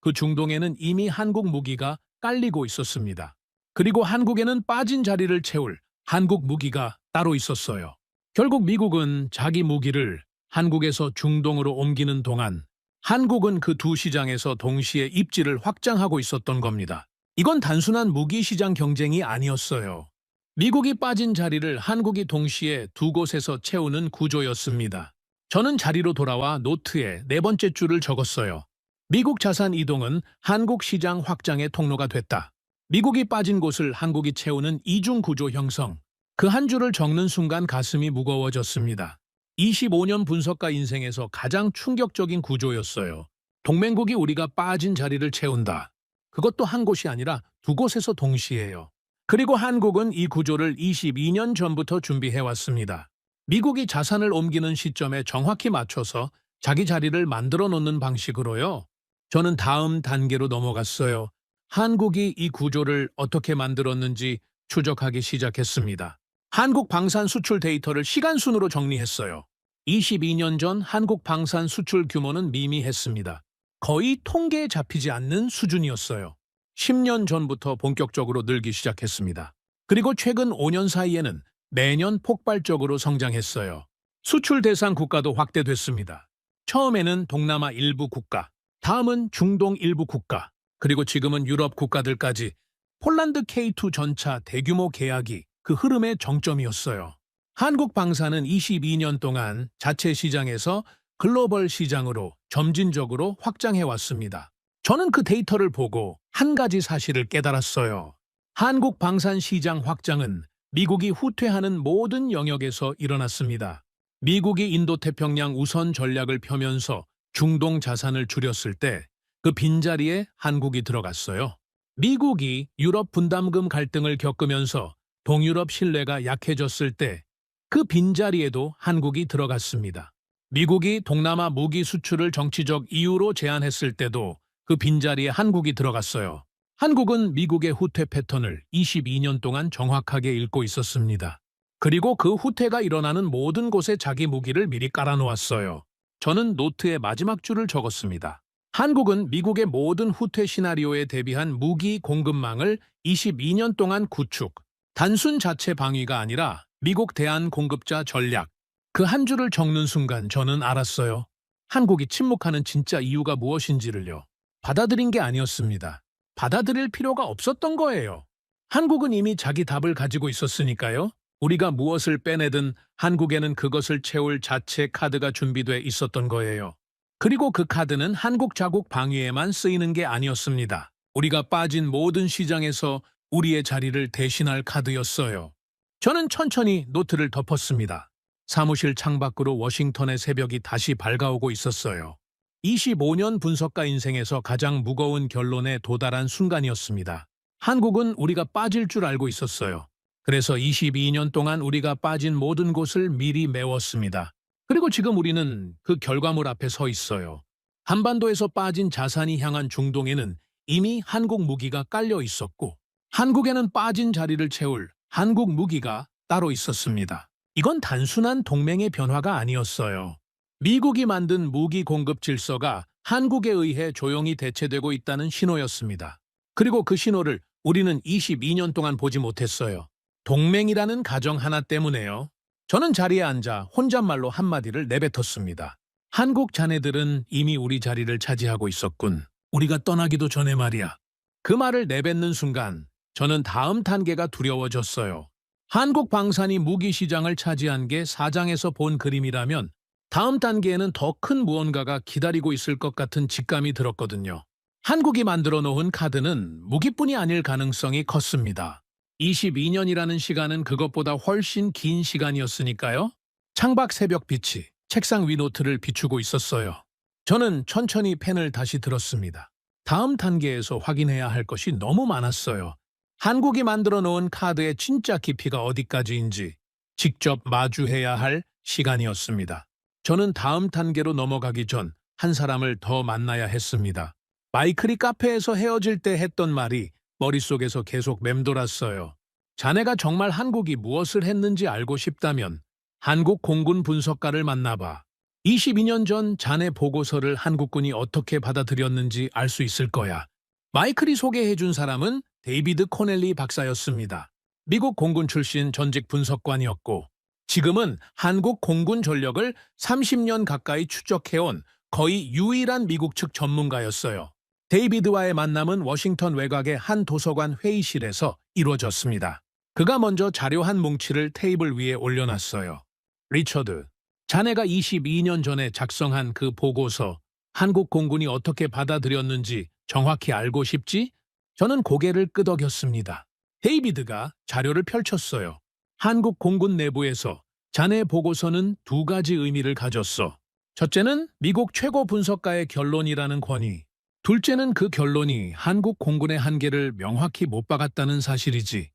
Speaker 3: 그 중동에는 이미 한국 무기가 깔리고 있었습니다. 그리고 한국에는 빠진 자리를 채울 한국 무기가 따로 있었어요. 결국 미국은 자기 무기를 한국에서 중동으로 옮기는 동안 한국은 그 두 시장에서 동시에 입지를 확장하고 있었던 겁니다. 이건 단순한 무기 시장 경쟁이 아니었어요. 미국이 빠진 자리를 한국이 동시에 두 곳에서 채우는 구조였습니다. 저는 자리로 돌아와 노트에 네 번째 줄을 적었어요. 미국 자산 이동은 한국 시장 확장의 통로가 됐다. 미국이 빠진 곳을 한국이 채우는 이중 구조 형성. 그 한 줄을 적는 순간 가슴이 무거워졌습니다. 25년 분석가 인생에서 가장 충격적인 구조였어요. 동맹국이 우리가 빠진 자리를 채운다. 그것도 한 곳이 아니라 두 곳에서 동시에요. 그리고 한국은 이 구조를 22년 전부터 준비해왔습니다. 미국이 자산을 옮기는 시점에 정확히 맞춰서 자기 자리를 만들어 놓는 방식으로요. 저는 다음 단계로 넘어갔어요. 한국이 이 구조를 어떻게 만들었는지 추적하기 시작했습니다. 한국 방산 수출 데이터를 시간순으로 정리했어요. 22년 전 한국 방산 수출 규모는 미미했습니다. 거의 통계에 잡히지 않는 수준이었어요. 10년 전부터 본격적으로 늘기 시작했습니다. 그리고 최근 5년 사이에는 매년 폭발적으로 성장했어요. 수출 대상 국가도 확대됐습니다. 처음에는 동남아 일부 국가, 다음은 중동 일부 국가, 그리고 지금은 유럽 국가들까지 폴란드 K2 전차 대규모 계약이 그 흐름의 정점이었어요. 한국 방산은 22년 동안 자체 시장에서 글로벌 시장으로 점진적으로 확장해왔습니다. 저는 그 데이터를 보고 한 가지 사실을 깨달았어요. 한국 방산 시장 확장은 미국이 후퇴하는 모든 영역에서 일어났습니다. 미국이 인도태평양 우선 전략을 펴면서 중동 자산을 줄였을 때 그 빈자리에 한국이 들어갔어요. 미국이 유럽 분담금 갈등을 겪으면서 동유럽 신뢰가 약해졌을 때 그 빈자리에도 한국이 들어갔습니다. 미국이 동남아 무기 수출을 정치적 이유로 제한했을 때도 그 빈자리에 한국이 들어갔어요. 한국은 미국의 후퇴 패턴을 22년 동안 정확하게 읽고 있었습니다. 그리고 그 후퇴가 일어나는 모든 곳에 자기 무기를 미리 깔아놓았어요. 저는 노트의 마지막 줄을 적었습니다. 한국은 미국의 모든 후퇴 시나리오에 대비한 무기 공급망을 22년 동안 구축, 단순 자체 방위가 아니라 미국 대안 공급자 전략. 그 한 줄을 적는 순간 저는 알았어요. 한국이 침묵하는 진짜 이유가 무엇인지를요. 받아들인 게 아니었습니다. 받아들일 필요가 없었던 거예요. 한국은 이미 자기 답을 가지고 있었으니까요. 우리가 무엇을 빼내든 한국에는 그것을 채울 자체 카드가 준비돼 있었던 거예요. 그리고 그 카드는 한국 자국 방위에만 쓰이는 게 아니었습니다. 우리가 빠진 모든 시장에서 우리의 자리를 대신할 카드였어요. 저는 천천히 노트를 덮었습니다. 사무실 창밖으로 워싱턴의 새벽이 다시 밝아오고 있었어요. 25년 분석가 인생에서 가장 무거운 결론에 도달한 순간이었습니다. 한국은 우리가 빠질 줄 알고 있었어요. 그래서 22년 동안 우리가 빠진 모든 곳을 미리 메웠습니다. 그리고 지금 우리는 그 결과물 앞에 서 있어요. 한반도에서 빠진 자산이 향한 중동에는 이미 한국 무기가 깔려 있었고 한국에는 빠진 자리를 채울 한국 무기가 따로 있었습니다. 이건 단순한 동맹의 변화가 아니었어요. 미국이 만든 무기 공급 질서가 한국에 의해 조용히 대체되고 있다는 신호였습니다. 그리고 그 신호를 우리는 22년 동안 보지 못했어요. 동맹이라는 가정 하나 때문에요. 저는 자리에 앉아 혼잣말로 한마디를 내뱉었습니다. 한국 자네들은 이미 우리 자리를 차지하고 있었군. 우리가 떠나기도 전에 말이야. 그 말을 내뱉는 순간 저는 다음 단계가 두려워졌어요. 한국 방산이 무기 시장을 차지한 게 사장에서 본 그림이라면 다음 단계에는 더 큰 무언가가 기다리고 있을 것 같은 직감이 들었거든요. 한국이 만들어 놓은 카드는 무기뿐이 아닐 가능성이 컸습니다. 22년이라는 시간은 그것보다 훨씬 긴 시간이었으니까요. 창밖 새벽빛이 책상 위 노트를 비추고 있었어요. 저는 천천히 펜을 다시 들었습니다. 다음 단계에서 확인해야 할 것이 너무 많았어요. 한국이 만들어 놓은 카드의 진짜 깊이가 어디까지인지 직접 마주해야 할 시간이었습니다. 저는 다음 단계로 넘어가기 전 한 사람을 더 만나야 했습니다. 마이클이 카페에서 헤어질 때 했던 말이 머릿속에서 계속 맴돌았어요. 자네가 정말 한국이 무엇을 했는지 알고 싶다면 한국 공군 분석가를 만나봐. 22년 전 자네 보고서를 한국군이 어떻게 받아들였는지 알 수 있을 거야. 마이클이 소개해준 사람은 데이비드 코넬리 박사였습니다. 미국 공군 출신 전직 분석관이었고 지금은 한국 공군 전력을 30년 가까이 추적해온 거의 유일한 미국 측 전문가였어요. 데이비드와의 만남은 워싱턴 외곽의 한 도서관 회의실에서 이루어졌습니다. 그가 먼저 자료 한 뭉치를 테이블 위에 올려놨어요. 리처드, 자네가 22년 전에 작성한 그 보고서, 한국 공군이 어떻게 받아들였는지 정확히 알고 싶지? 저는 고개를 끄덕였습니다. 데이비드가 자료를 펼쳤어요. 한국 공군 내부에서 자네의 보고서는 두 가지 의미를 가졌어. 첫째는 미국 최고 분석가의 결론이라는 권위. 둘째는 그 결론이 한국 공군의 한계를 명확히 못 박았다는 사실이지.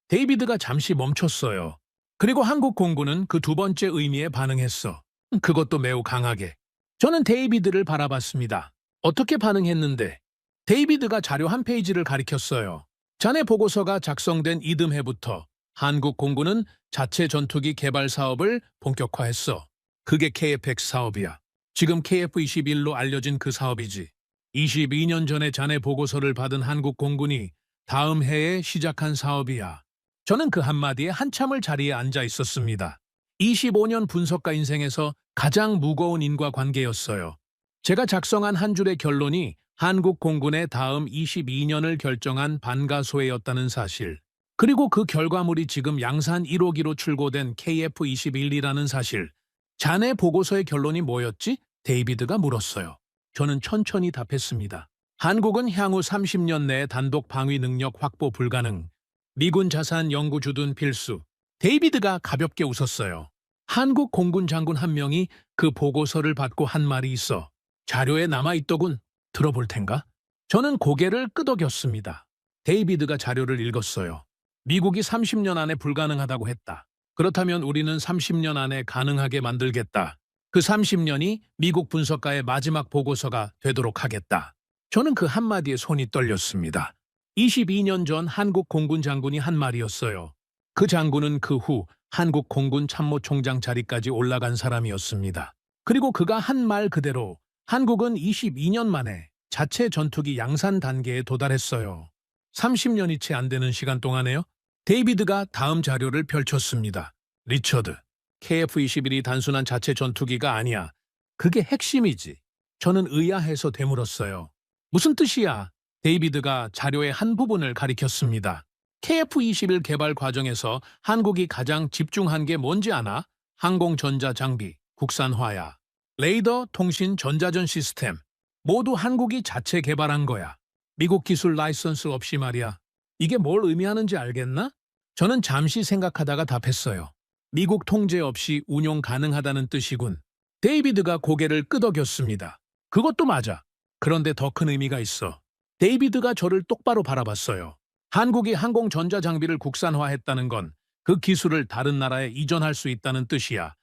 Speaker 3: 데이비드가 잠시 멈췄어요. 그리고 한국 공군은 그 두 번째 의미에 반응했어. 그것도 매우 강하게. 저는 데이비드를 바라봤습니다. 어떻게 반응했는데? 데이비드가 자료 한 페이지를 가리켰어요. 자네 보고서가 작성된 이듬해부터 한국 공군은 자체 전투기 개발 사업을 본격화했어. 그게 KF-X 사업이야. 지금 KF-21로 알려진 그 사업이지. 22년 전에 자네 보고서를 받은 한국 공군이 다음 해에 시작한 사업이야. 저는 그 한마디에 한참을 자리에 앉아 있었습니다. 25년 분석가 인생에서 가장 무거운 인과관계였어요. 제가 작성한 한 줄의 결론이 한국 공군의 다음 22년을 결정한 반가소회였다는 사실. 그리고 그 결과물이 지금 양산 1호기로 출고된 KF-21이라는 사실. 자네 보고서의 결론이 뭐였지? 데이비드가 물었어요. 저는 천천히 답했습니다. 한국은 향후 30년 내에 단독 방위 능력 확보 불가능. 미군 자산 연구 주둔 필수. 데이비드가 가볍게 웃었어요. 한국 공군 장군 한 명이 그 보고서를 받고 한 말이 있어. 자료에 남아있더군. 들어볼 텐가? 저는 고개를 끄덕였습니다. 데이비드가 자료를 읽었어요. 미국이 30년 안에 불가능하다고 했다. 그렇다면 우리는 30년 안에 가능하게 만들겠다. 그 30년이 미국 분석가의 마지막 보고서가 되도록 하겠다. 저는 그 한마디에 손이 떨렸습니다. 22년 전 한국 공군 장군이 한 말이었어요. 그 장군은 그 후 한국 공군 참모총장 자리까지 올라간 사람이었습니다. 그리고 그가 한 말 그대로 한국은 22년 만에 자체 전투기 양산 단계에 도달했어요. 30년이 채 안 되는 시간 동안에요. 데이비드가 다음 자료를 펼쳤습니다. 리처드, KF-21이 단순한 자체 전투기가 아니야. 그게 핵심이지. 저는 의아해서 되물었어요. 무슨 뜻이야? 데이비드가 자료의 한 부분을 가리켰습니다. KF-21 개발 과정에서 한국이 가장 집중한 게 뭔지 아나? 항공전자 장비, 국산화야. 레이더, 통신, 전자전 시스템. 모두 한국이 자체 개발한 거야. 미국 기술 라이선스 없이 말이야. 이게 뭘 의미하는지 알겠나? 저는 잠시 생각하다가 답했어요. 미국 통제 없이 운용 가능하다는 뜻이군. 데이비드가 고개를 끄덕였습니다. 그것도 맞아. 그런데 더 큰 의미가 있어. 데이비드가 저를 똑바로 바라봤어요. 한국이 항공 전자장비를 국산화했다는 건 그 기술을 다른 나라에 이전할 수 있다는 뜻이야.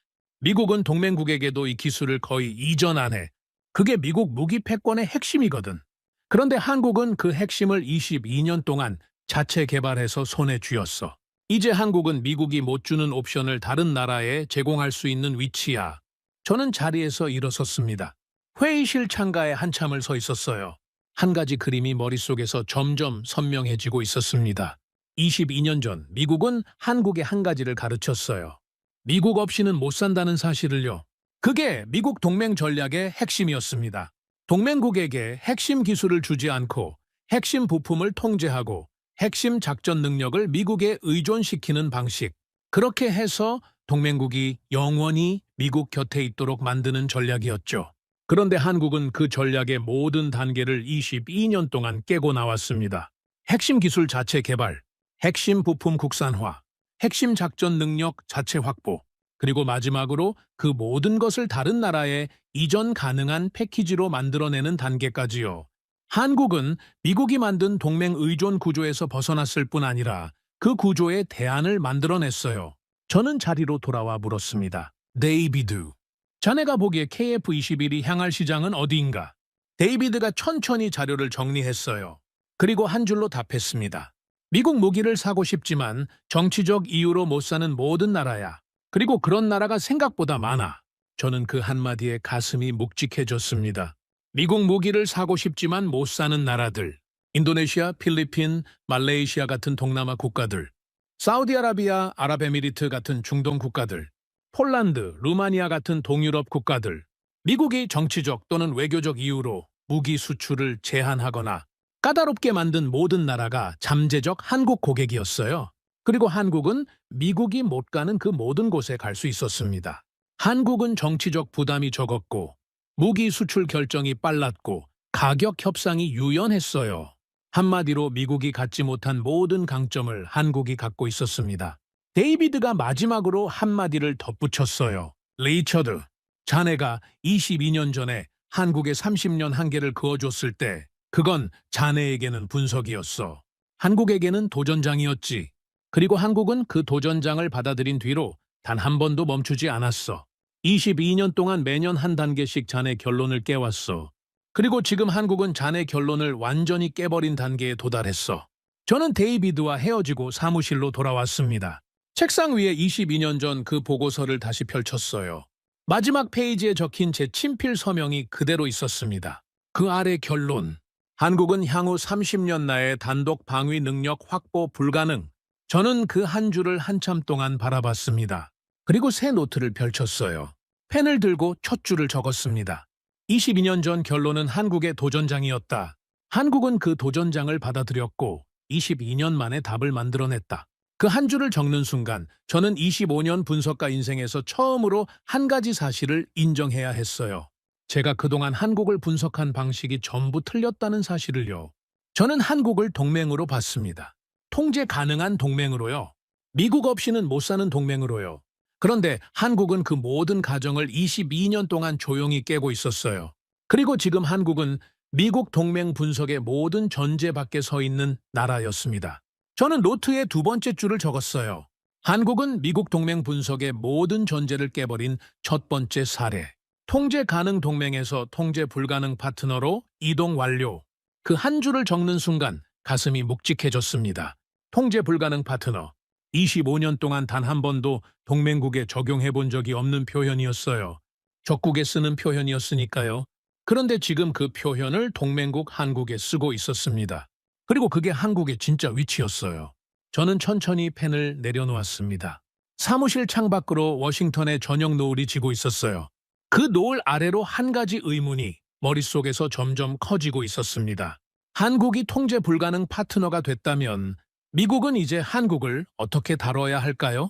Speaker 3: 미국은 동맹국에게도 이 기술을 거의 이전 안 해. 그게 미국 무기 패권의 핵심이거든. 그런데 한국은 그 핵심을 22년 동안 자체 개발해서 손에 쥐었어. 이제 한국은 미국이 못 주는 옵션을 다른 나라에 제공할 수 있는 위치야. 저는 자리에서 일어섰습니다. 회의실 창가에 한참을 서 있었어요. 한 가지 그림이 머릿속에서 점점 선명해지고 있었습니다. 22년 전 미국은 한국에 한 가지를 가르쳤어요. 미국 없이는 못 산다는 사실을요. 그게 미국 동맹 전략의 핵심이었습니다. 동맹국에게 핵심 기술을 주지 않고 핵심 부품을 통제하고 핵심 작전 능력을 미국에 의존시키는 방식. 그렇게 해서 동맹국이 영원히 미국 곁에 있도록 만드는 전략이었죠. 그런데 한국은 그 전략의 모든 단계를 22년 동안 깨고 나왔습니다. 핵심 기술 자체 개발, 핵심 부품 국산화, 핵심 작전 능력 자체 확보, 그리고 마지막으로 그 모든 것을 다른 나라에 이전 가능한 패키지로 만들어내는 단계까지요. 한국은 미국이 만든 동맹 의존 구조에서 벗어났을 뿐 아니라 그 구조의 대안을 만들어냈어요. 저는 자리로 돌아와 물었습니다. 데이비드, 자네가 보기에 KF-21이 향할 시장은 어디인가? 데이비드가 천천히 자료를 정리했어요. 그리고 한 줄로 답했습니다. 미국 무기를 사고 싶지만 정치적 이유로 못 사는 모든 나라야. 그리고 그런 나라가 생각보다 많아. 저는 그 한마디에 가슴이 묵직해졌습니다. 미국 무기를 사고 싶지만 못 사는 나라들. 인도네시아, 필리핀, 말레이시아 같은 동남아 국가들. 사우디아라비아, 아랍에미리트 같은 중동 국가들. 폴란드, 루마니아 같은 동유럽 국가들. 미국이 정치적 또는 외교적 이유로 무기 수출을 제한하거나 까다롭게 만든 모든 나라가 잠재적 한국 고객이었어요. 그리고 한국은 미국이 못 가는 그 모든 곳에 갈 수 있었습니다. 한국은 정치적 부담이 적었고 무기 수출 결정이 빨랐고 가격 협상이 유연했어요. 한마디로 미국이 갖지 못한 모든 강점을 한국이 갖고 있었습니다. 데이비드가 마지막으로 한마디를 덧붙였어요. 리처드, 자네가 22년 전에 한국에 30년 한계를 그어줬을 때 그건 자네에게는 분석이었어. 한국에게는 도전장이었지. 그리고 한국은 그 도전장을 받아들인 뒤로 단 한 번도 멈추지 않았어. 22년 동안 매년 한 단계씩 자네 결론을 깨왔어. 그리고 지금 한국은 자네 결론을 완전히 깨버린 단계에 도달했어. 저는 데이비드와 헤어지고 사무실로 돌아왔습니다. 책상 위에 22년 전 그 보고서를 다시 펼쳤어요. 마지막 페이지에 적힌 제 친필 서명이 그대로 있었습니다. 그 아래 결론. 한국은 향후 30년 내에 단독 방위 능력 확보 불가능. 저는 그 한 줄을 한참 동안 바라봤습니다. 그리고 새 노트를 펼쳤어요. 펜을 들고 첫 줄을 적었습니다. 22년 전 결론은 한국의 도전장이었다. 한국은 그 도전장을 받아들였고 22년 만에 답을 만들어냈다. 그 한 줄을 적는 순간 저는 25년 분석가 인생에서 처음으로 한 가지 사실을 인정해야 했어요. 제가 그동안 한국을 분석한 방식이 전부 틀렸다는 사실을요. 저는 한국을 동맹으로 봤습니다. 통제 가능한 동맹으로요. 미국 없이는 못 사는 동맹으로요. 그런데 한국은 그 모든 가정을 22년 동안 조용히 깨고 있었어요. 그리고 지금 한국은 미국 동맹 분석의 모든 전제 밖에 서 있는 나라였습니다. 저는 노트에 두 번째 줄을 적었어요. 한국은 미국 동맹 분석의 모든 전제를 깨버린 첫 번째 사례. 통제 가능 동맹에서 통제 불가능 파트너로 이동 완료. 그 한 줄을 적는 순간 가슴이 묵직해졌습니다. 통제 불가능 파트너. 25년 동안 단 한 번도 동맹국에 적용해 본 적이 없는 표현이었어요. 적국에 쓰는 표현이었으니까요. 그런데 지금 그 표현을 동맹국 한국에 쓰고 있었습니다. 그리고 그게 한국의 진짜 위치였어요. 저는 천천히 펜을 내려놓았습니다. 사무실 창밖으로 워싱턴의 저녁 노을이 지고 있었어요. 그 노을 아래로 한 가지 의문이 머릿속에서 점점 커지고 있었습니다. 한국이 통제 불가능 파트너가 됐다면 미국은 이제 한국을 어떻게 다뤄야 할까요?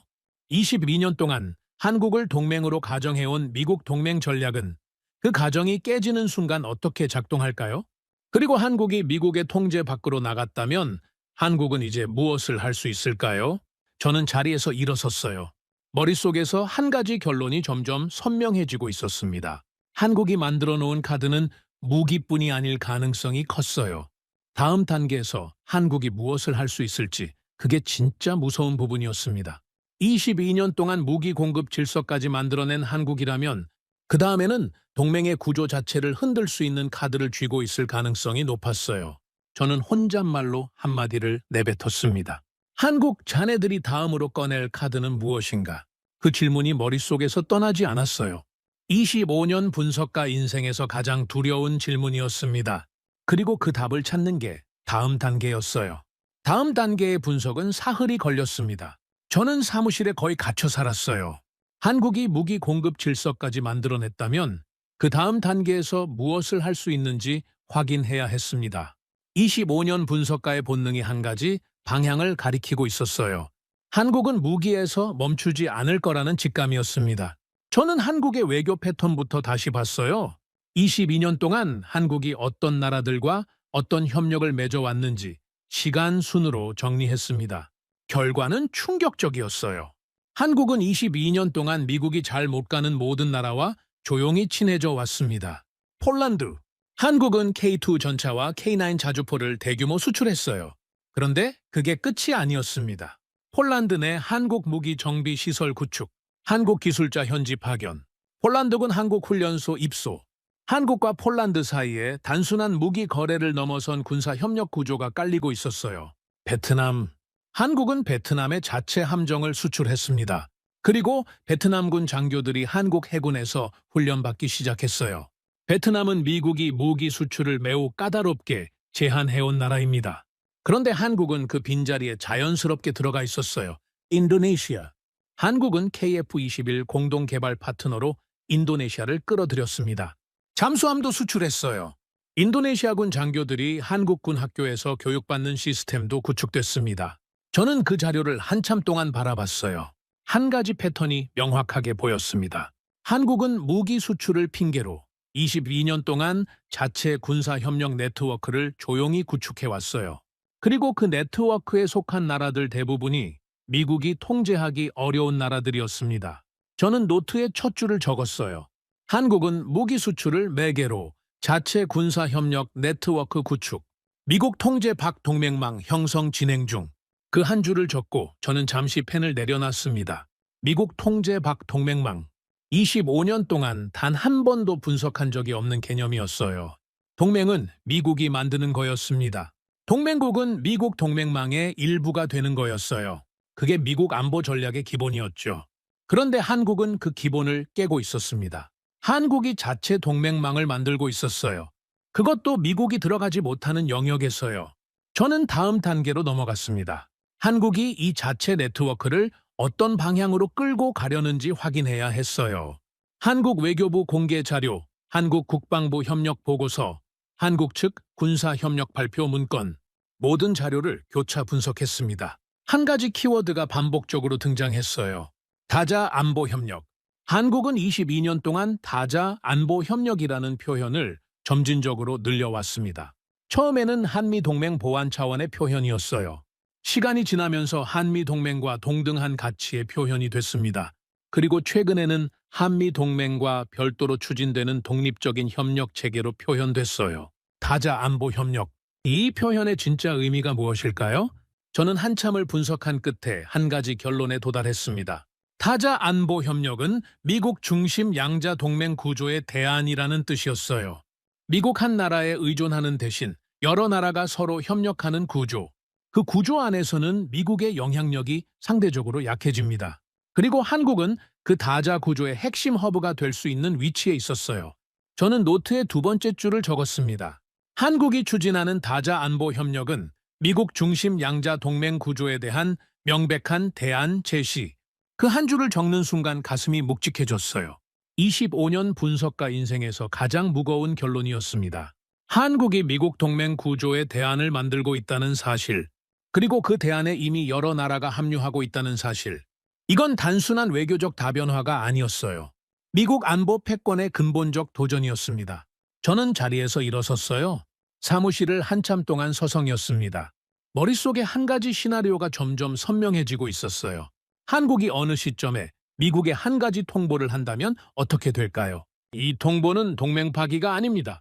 Speaker 3: 22년 동안 한국을 동맹으로 가정해온 미국 동맹 전략은 그 가정이 깨지는 순간 어떻게 작동할까요? 그리고 한국이 미국의 통제 밖으로 나갔다면 한국은 이제 무엇을 할 수 있을까요? 저는 자리에서 일어섰어요. 머릿속에서 한 가지 결론이 점점 선명해지고 있었습니다. 한국이 만들어 놓은 카드는 무기뿐이 아닐 가능성이 컸어요. 다음 단계에서 한국이 무엇을 할 수 있을지 그게 진짜 무서운 부분이었습니다. 22년 동안 무기 공급 질서까지 만들어낸 한국이라면 그 다음에는 동맹의 구조 자체를 흔들 수 있는 카드를 쥐고 있을 가능성이 높았어요. 저는 혼잣말로 한마디를 내뱉었습니다. 한국 자네들이 다음으로 꺼낼 카드는 무엇인가? 그 질문이 머릿속에서 떠나지 않았어요. 25년 분석가 인생에서 가장 두려운 질문이었습니다. 그리고 그 답을 찾는 게 다음 단계였어요. 다음 단계의 분석은 사흘이 걸렸습니다. 저는 사무실에 거의 갇혀 살았어요. 한국이 무기 공급 질서까지 만들어냈다면 그 다음 단계에서 무엇을 할 수 있는지 확인해야 했습니다. 25년 분석가의 본능이 한 가지 방향을 가리키고 있었어요. 한국은 무기에서 멈추지 않을 거라는 직감이었습니다. 저는 한국의 외교 패턴부터 다시 봤어요. 22년 동안 한국이 어떤 나라들과 어떤 협력을 맺어왔는지 시간 순으로 정리했습니다. 결과는 충격적이었어요. 한국은 22년 동안 미국이 잘 못 가는 모든 나라와 조용히 친해져 왔습니다. 폴란드. 한국은 K2 전차와 K9 자주포를 대규모 수출했어요. 그런데 그게 끝이 아니었습니다. 폴란드 내 한국 무기 정비 시설 구축, 한국 기술자 현지 파견, 폴란드군 한국훈련소 입소. 한국과 폴란드 사이에 단순한 무기 거래를 넘어선 군사 협력 구조가 깔리고 있었어요. 베트남. 한국은 베트남에 자체 함정을 수출했습니다. 그리고 베트남군 장교들이 한국 해군에서 훈련받기 시작했어요. 베트남은 미국이 무기 수출을 매우 까다롭게 제한해온 나라입니다. 그런데 한국은 그 빈자리에 자연스럽게 들어가 있었어요. 인도네시아. 한국은 KF-21 공동개발 파트너로 인도네시아를 끌어들였습니다. 잠수함도 수출했어요. 인도네시아군 장교들이 한국군 학교에서 교육받는 시스템도 구축됐습니다. 저는 그 자료를 한참 동안 바라봤어요. 한 가지 패턴이 명확하게 보였습니다. 한국은 무기 수출을 핑계로 22년 동안 자체 군사협력 네트워크를 조용히 구축해왔어요. 그리고 그 네트워크에 속한 나라들 대부분이 미국이 통제하기 어려운 나라들이었습니다. 저는 노트에 첫 줄을 적었어요. 한국은 무기 수출을 매개로 자체 군사협력 네트워크 구축, 미국 통제 박동맹망 형성 진행 중. 그 한 줄을 적고 저는 잠시 펜을 내려놨습니다. 미국 통제 박동맹망. 25년 동안 단 한 번도 분석한 적이 없는 개념이었어요. 동맹은 미국이 만드는 거였습니다. 동맹국은 미국 동맹망의 일부가 되는 거였어요. 그게 미국 안보 전략의 기본이었죠. 그런데 한국은 그 기본을 깨고 있었습니다. 한국이 자체 동맹망을 만들고 있었어요. 그것도 미국이 들어가지 못하는 영역에서요. 저는 다음 단계로 넘어갔습니다. 한국이 이 자체 네트워크를 어떤 방향으로 끌고 가려는지 확인해야 했어요. 한국 외교부 공개 자료, 한국 국방부 협력 보고서, 한국 측 군사 협력 발표 문건, 모든 자료를 교차 분석했습니다. 한 가지 키워드가 반복적으로 등장했어요. 다자 안보 협력. 한국은 22년 동안 다자 안보 협력이라는 표현을 점진적으로 늘려왔습니다. 처음에는 한미동맹 보안 차원의 표현이었어요. 시간이 지나면서 한미동맹과 동등한 가치의 표현이 됐습니다. 그리고 최근에는 한미동맹과 별도로 추진되는 독립적인 협력 체계로 표현됐어요. 다자 안보 협력. 이 표현의 진짜 의미가 무엇일까요? 저는 한참을 분석한 끝에 한 가지 결론에 도달했습니다. 다자 안보 협력은 미국 중심 양자 동맹 구조의 대안이라는 뜻이었어요. 미국 한 나라에 의존하는 대신 여러 나라가 서로 협력하는 구조. 그 구조 안에서는 미국의 영향력이 상대적으로 약해집니다. 그리고 한국은 그 다자 구조의 핵심 허브가 될 수 있는 위치에 있었어요. 저는 노트에 두 번째 줄을 적었습니다. 한국이 추진하는 다자 안보 협력은 미국 중심 양자 동맹 구조에 대한 명백한 대안 제시. 그 한 줄을 적는 순간 가슴이 묵직해졌어요. 25년 분석가 인생에서 가장 무거운 결론이었습니다. 한국이 미국 동맹 구조의 대안을 만들고 있다는 사실, 그리고 그 대안에 이미 여러 나라가 합류하고 있다는 사실. 이건 단순한 외교적 다변화가 아니었어요. 미국 안보 패권의 근본적 도전이었습니다. 저는 자리에서 일어섰어요. 사무실을 한참 동안 서성였습니다. 머릿속에 한 가지 시나리오가 점점 선명해지고 있었어요. 한국이 어느 시점에 미국에 한 가지 통보를 한다면 어떻게 될까요? 이 통보는 동맹 파기가 아닙니다.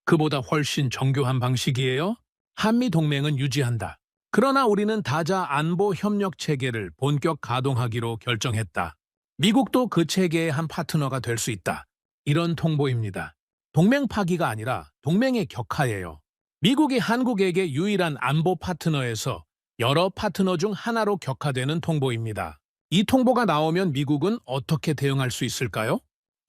Speaker 3: 그보다 훨씬 정교한 방식이에요. 한미 동맹은 유지한다. 그러나 우리는 다자 안보 협력 체계를 본격 가동하기로 결정했다. 미국도 그 체계의 한 파트너가 될 수 있다. 이런 통보입니다. 동맹 파기가 아니라 동맹의 격하예요. 미국이 한국에게 유일한 안보 파트너에서 여러 파트너 중 하나로 격화되는 통보입니다. 이 통보가 나오면 미국은 어떻게 대응할 수 있을까요?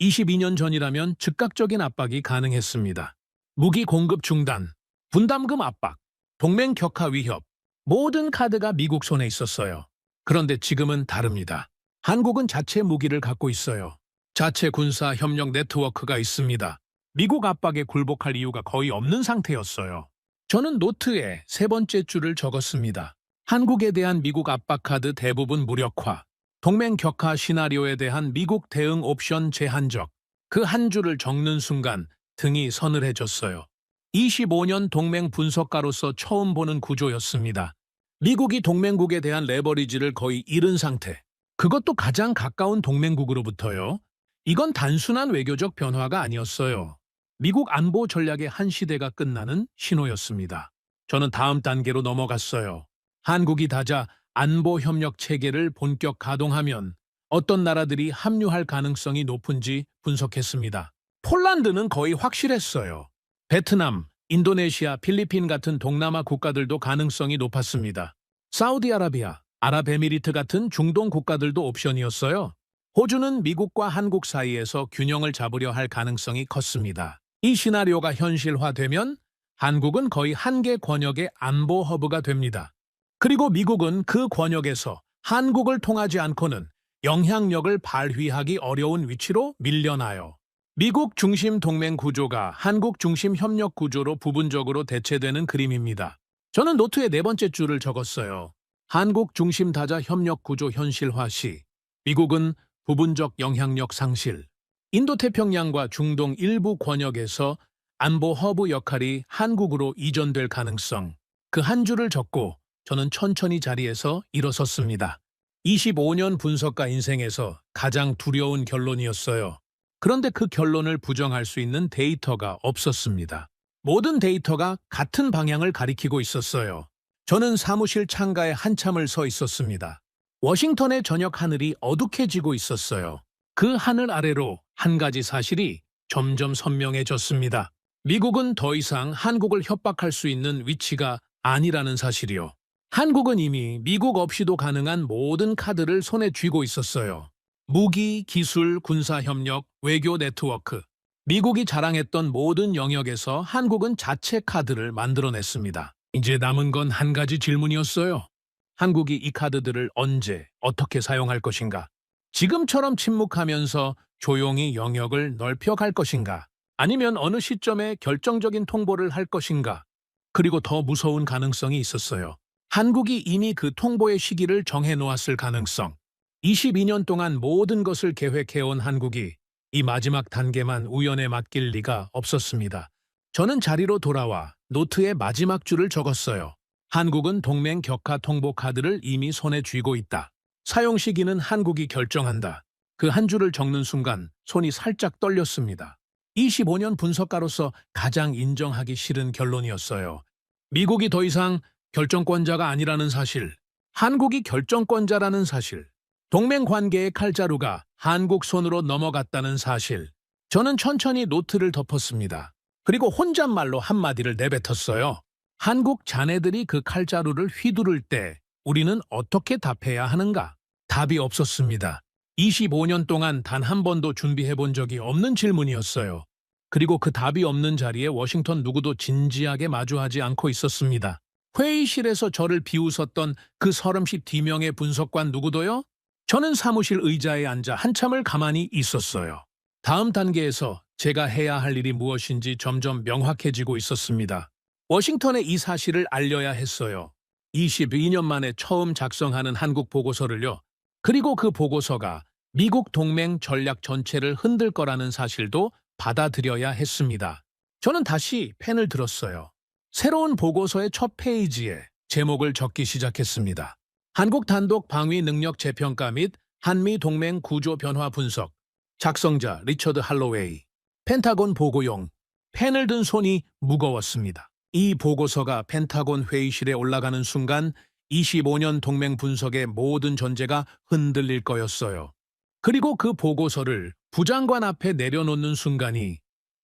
Speaker 3: 22년 전이라면 즉각적인 압박이 가능했습니다. 무기 공급 중단, 분담금 압박, 동맹 격화 위협, 모든 카드가 미국 손에 있었어요. 그런데 지금은 다릅니다. 한국은 자체 무기를 갖고 있어요. 자체 군사 협력 네트워크가 있습니다. 미국 압박에 굴복할 이유가 거의 없는 상태였어요. 저는 노트에 세 번째 줄을 적었습니다. 한국에 대한 미국 압박 카드 대부분 무력화, 동맹 격화 시나리오에 대한 미국 대응 옵션 제한적. 그 한 줄을 적는 순간 등이 서늘해졌어요. 25년 동맹 분석가로서 처음 보는 구조였습니다. 미국이 동맹국에 대한 레버리지를 거의 잃은 상태. 그것도 가장 가까운 동맹국으로부터요. 이건 단순한 외교적 변화가 아니었어요. 미국 안보 전략의 한 시대가 끝나는 신호였습니다. 저는 다음 단계로 넘어갔어요. 한국이 다자 안보 협력 체계를 본격 가동하면 어떤 나라들이 합류할 가능성이 높은지 분석했습니다. 폴란드는 거의 확실했어요. 베트남, 인도네시아, 필리핀 같은 동남아 국가들도 가능성이 높았습니다. 사우디아라비아, 아랍에미리트 같은 중동 국가들도 옵션이었어요. 호주는 미국과 한국 사이에서 균형을 잡으려 할 가능성이 컸습니다. 이 시나리오가 현실화되면 한국은 거의 한 개 권역의 안보 허브가 됩니다. 그리고 미국은 그 권역에서 한국을 통하지 않고는 영향력을 발휘하기 어려운 위치로 밀려나요. 미국 중심 동맹 구조가 한국 중심 협력 구조로 부분적으로 대체되는 그림입니다. 저는 노트에 네 번째 줄을 적었어요. 한국 중심 다자 협력 구조 현실화 시 미국은 부분적 영향력 상실, 인도태평양과 중동 일부 권역에서 안보 허브 역할이 한국으로 이전될 가능성, 그 한 줄을 적고 저는 천천히 자리에서 일어섰습니다. 25년 분석가 인생에서 가장 두려운 결론이었어요. 그런데 그 결론을 부정할 수 있는 데이터가 없었습니다. 모든 데이터가 같은 방향을 가리키고 있었어요. 저는 사무실 창가에 한참을 서 있었습니다. 워싱턴의 저녁 하늘이 어둑해지고 있었어요. 그 하늘 아래로 한 가지 사실이 점점 선명해졌습니다. 미국은 더 이상 한국을 협박할 수 있는 위치가 아니라는 사실이요. 한국은 이미 미국 없이도 가능한 모든 카드를 손에 쥐고 있었어요. 무기, 기술, 군사협력, 외교 네트워크. 미국이 자랑했던 모든 영역에서 한국은 자체 카드를 만들어냈습니다. 이제 남은 건 한 가지 질문이었어요. 한국이 이 카드들을 언제, 어떻게 사용할 것인가? 지금처럼 침묵하면서 조용히 영역을 넓혀갈 것인가? 아니면 어느 시점에 결정적인 통보를 할 것인가? 그리고 더 무서운 가능성이 있었어요. 한국이 이미 그 통보의 시기를 정해놓았을 가능성. 22년 동안 모든 것을 계획해온 한국이 이 마지막 단계만 우연에 맡길 리가 없었습니다. 저는 자리로 돌아와 노트의 마지막 줄을 적었어요. 한국은 동맹 격화 통보 카드를 이미 손에 쥐고 있다. 사용 시기는 한국이 결정한다. 그 한 줄을 적는 순간 손이 살짝 떨렸습니다. 25년 분석가로서 가장 인정하기 싫은 결론이었어요. 미국이 더 이상 결정권자가 아니라는 사실, 한국이 결정권자라는 사실, 동맹 관계의 칼자루가 한국 손으로 넘어갔다는 사실. 저는 천천히 노트를 덮었습니다. 그리고 혼잣말로 한마디를 내뱉었어요. 한국 자네들이 그 칼자루를 휘두를 때 우리는 어떻게 답해야 하는가? 답이 없었습니다. 25년 동안 단 한 번도 준비해 본 적이 없는 질문이었어요. 그리고 그 답이 없는 자리에 워싱턴 누구도 진지하게 마주하지 않고 있었습니다. 회의실에서 저를 비웃었던 그 32명의 분석관 누구도요? 저는 사무실 의자에 앉아 한참을 가만히 있었어요. 다음 단계에서 제가 해야 할 일이 무엇인지 점점 명확해지고 있었습니다. 워싱턴에 이 사실을 알려야 했어요. 22년 만에 처음 작성하는 한국 보고서를요. 그리고 그 보고서가 미국 동맹 전략 전체를 흔들 거라는 사실도 받아들여야 했습니다. 저는 다시 펜을 들었어요. 새로운 보고서의 첫 페이지에 제목을 적기 시작했습니다. 한국 단독 방위 능력 재평가 및 한미 동맹 구조 변화 분석. 작성자 리처드 할로웨이. 펜타곤 보고용. 펜을 든 손이 무거웠습니다. 이 보고서가 펜타곤 회의실에 올라가는 순간 25년 동맹 분석의 모든 전제가 흔들릴 거였어요. 그리고 그 보고서를 부장관 앞에 내려놓는 순간이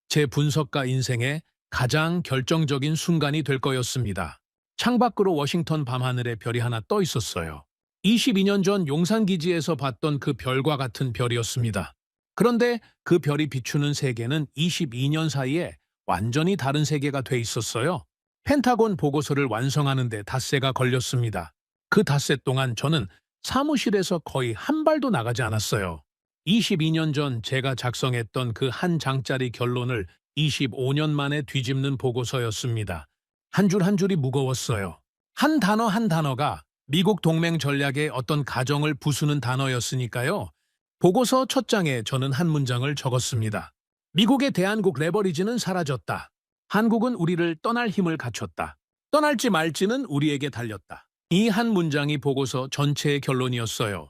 Speaker 3: 제 분석가 인생의 가장 결정적인 순간이 될 거였습니다. 창밖으로 워싱턴 밤하늘에 별이 하나 떠 있었어요. 22년 전 용산기지에서 봤던 그 별과 같은 별이었습니다. 그런데 그 별이 비추는 세계는 22년 사이에 완전히 다른 세계가 돼 있었어요. 펜타곤 보고서를 완성하는 데 닷새가 걸렸습니다. 그 닷새 동안 저는 사무실에서 거의 한 발도 나가지 않았어요. 22년 전 제가 작성했던 그 한 장짜리 결론을 25년 만에 뒤집는 보고서였습니다. 한 줄 한 줄이 무거웠어요. 한 단어 한 단어가 미국 동맹 전략의 어떤 가정을 부수는 단어였으니까요. 보고서 첫 장에 저는 한 문장을 적었습니다. 미국의 대한국 레버리지는 사라졌다. 한국은 우리를 떠날 힘을 갖췄다. 떠날지 말지는 우리에게 달렸다. 이 한 문장이 보고서 전체의 결론이었어요.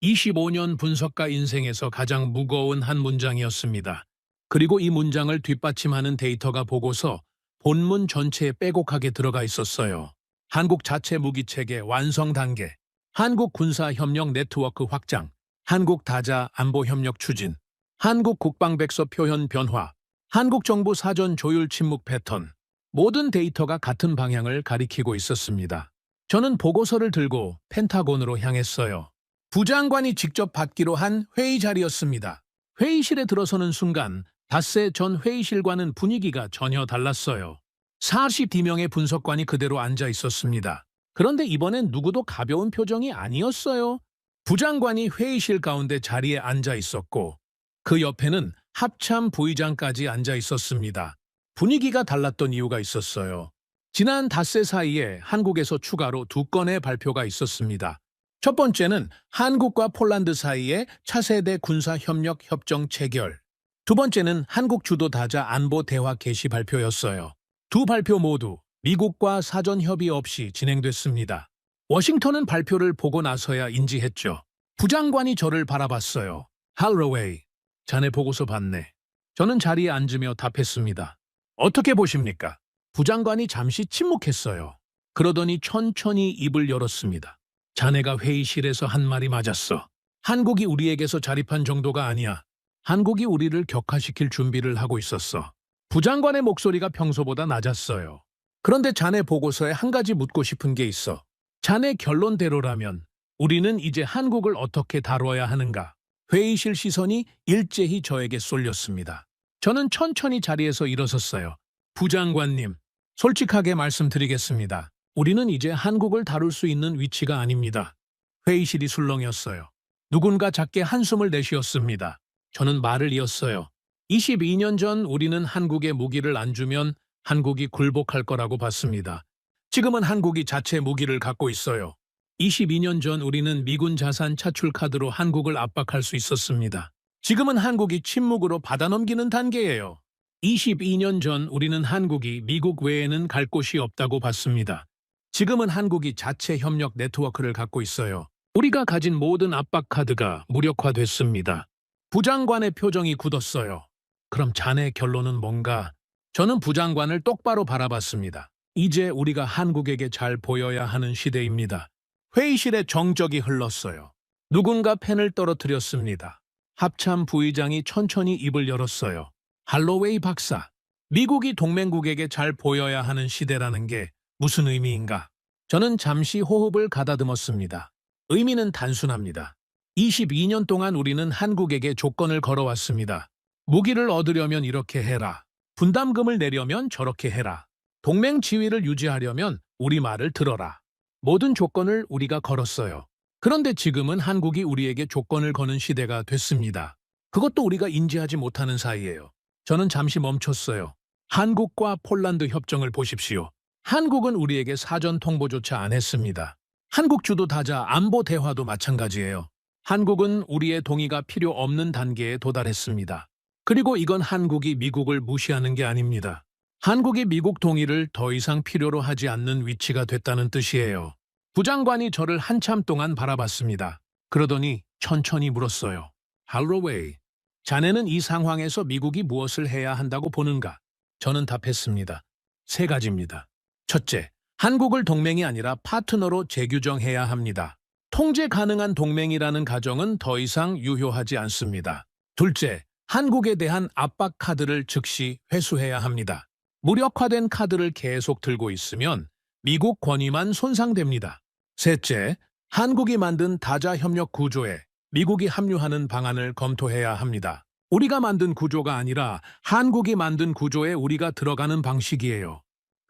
Speaker 3: 25년 분석가 인생에서 가장 무거운 한 문장이었습니다. 그리고 이 문장을 뒷받침하는 데이터가 보고서 본문 전체에 빼곡하게 들어가 있었어요. 한국 자체 무기체계 완성 단계, 한국 군사협력 네트워크 확장, 한국 다자 안보 협력 추진, 한국 국방백서 표현 변화, 한국 정부 사전 조율 침묵 패턴, 모든 데이터가 같은 방향을 가리키고 있었습니다. 저는 보고서를 들고 펜타곤으로 향했어요. 부장관이 직접 받기로 한 회의 자리였습니다. 회의실에 들어서는 순간 닷새 전 회의실과는 분위기가 전혀 달랐어요. 42명의 분석관이 그대로 앉아 있었습니다. 그런데 이번엔 누구도 가벼운 표정이 아니었어요. 부장관이 회의실 가운데 자리에 앉아 있었고 그 옆에는 합참 부의장까지 앉아 있었습니다. 분위기가 달랐던 이유가 있었어요. 지난 닷새 사이에 한국에서 추가로 2건의 발표가 있었습니다. 첫 번째는 한국과 폴란드 사이의 차세대 군사협력 협정 체결. 두 번째는 한국 주도 다자 안보 대화 개시 발표였어요. 두 발표 모두 미국과 사전 협의 없이 진행됐습니다. 워싱턴은 발표를 보고 나서야 인지했죠. 부장관이 저를 바라봤어요. 할로웨이, 자네 보고서 봤네. 저는 자리에 앉으며 답했습니다. 어떻게 보십니까? 부장관이 잠시 침묵했어요. 그러더니 천천히 입을 열었습니다. 자네가 회의실에서 한 말이 맞았어. 한국이 우리에게서 자립한 정도가 아니야. 한국이 우리를 격화시킬 준비를 하고 있었어. 부장관의 목소리가 평소보다 낮았어요. 그런데 자네 보고서에 한 가지 묻고 싶은 게 있어. 자네 결론대로라면 우리는 이제 한국을 어떻게 다뤄야 하는가? 회의실 시선이 일제히 저에게 쏠렸습니다. 저는 천천히 자리에서 일어섰어요. 부장관님, 솔직하게 말씀드리겠습니다. 우리는 이제 한국을 다룰 수 있는 위치가 아닙니다. 회의실이 술렁였어요. 누군가 작게 한숨을 내쉬었습니다. 저는 말을 이었어요. 22년 전 우리는 한국에 무기를 안 주면 한국이 굴복할 거라고 봤습니다. 지금은 한국이 자체 무기를 갖고 있어요. 22년 전 우리는 미군 자산 차출 카드로 한국을 압박할 수 있었습니다. 지금은 한국이 침묵으로 받아넘기는 단계예요. 22년 전 우리는 한국이 미국 외에는 갈 곳이 없다고 봤습니다. 지금은 한국이 자체 협력 네트워크를 갖고 있어요. 우리가 가진 모든 압박 카드가 무력화됐습니다. 부장관의 표정이 굳었어요. 그럼 자네 결론은 뭔가? 저는 부장관을 똑바로 바라봤습니다. 이제 우리가 한국에게 잘 보여야 하는 시대입니다. 회의실에 정적이 흘렀어요. 누군가 펜을 떨어뜨렸습니다. 합참 부의장이 천천히 입을 열었어요. 할로웨이 박사, 미국이 동맹국에게 잘 보여야 하는 시대라는 게 무슨 의미인가? 저는 잠시 호흡을 가다듬었습니다. 의미는 단순합니다. 22년 동안 우리는 한국에게 조건을 걸어왔습니다. 무기를 얻으려면 이렇게 해라. 분담금을 내려면 저렇게 해라. 동맹 지위를 유지하려면 우리 말을 들어라. 모든 조건을 우리가 걸었어요. 그런데 지금은 한국이 우리에게 조건을 거는 시대가 됐습니다. 그것도 우리가 인지하지 못하는 사이예요. 저는 잠시 멈췄어요. 한국과 폴란드 협정을 보십시오. 한국은 우리에게 사전 통보조차 안 했습니다. 한국 주도 다자 안보 대화도 마찬가지예요. 한국은 우리의 동의가 필요 없는 단계에 도달했습니다. 그리고 이건 한국이 미국을 무시하는 게 아닙니다. 한국이 미국 동의를 더 이상 필요로 하지 않는 위치가 됐다는 뜻이에요. 부장관이 저를 한참 동안 바라봤습니다. 그러더니 천천히 물었어요. 할로웨이, 자네는 이 상황에서 미국이 무엇을 해야 한다고 보는가? 저는 답했습니다. 3가지입니다. 첫째, 한국을 동맹이 아니라 파트너로 재규정해야 합니다. 통제 가능한 동맹이라는 가정은 더 이상 유효하지 않습니다. 둘째, 한국에 대한 압박 카드를 즉시 회수해야 합니다. 무력화된 카드를 계속 들고 있으면 미국 권위만 손상됩니다. 셋째, 한국이 만든 다자 협력 구조에 미국이 합류하는 방안을 검토해야 합니다. 우리가 만든 구조가 아니라 한국이 만든 구조에 우리가 들어가는 방식이에요.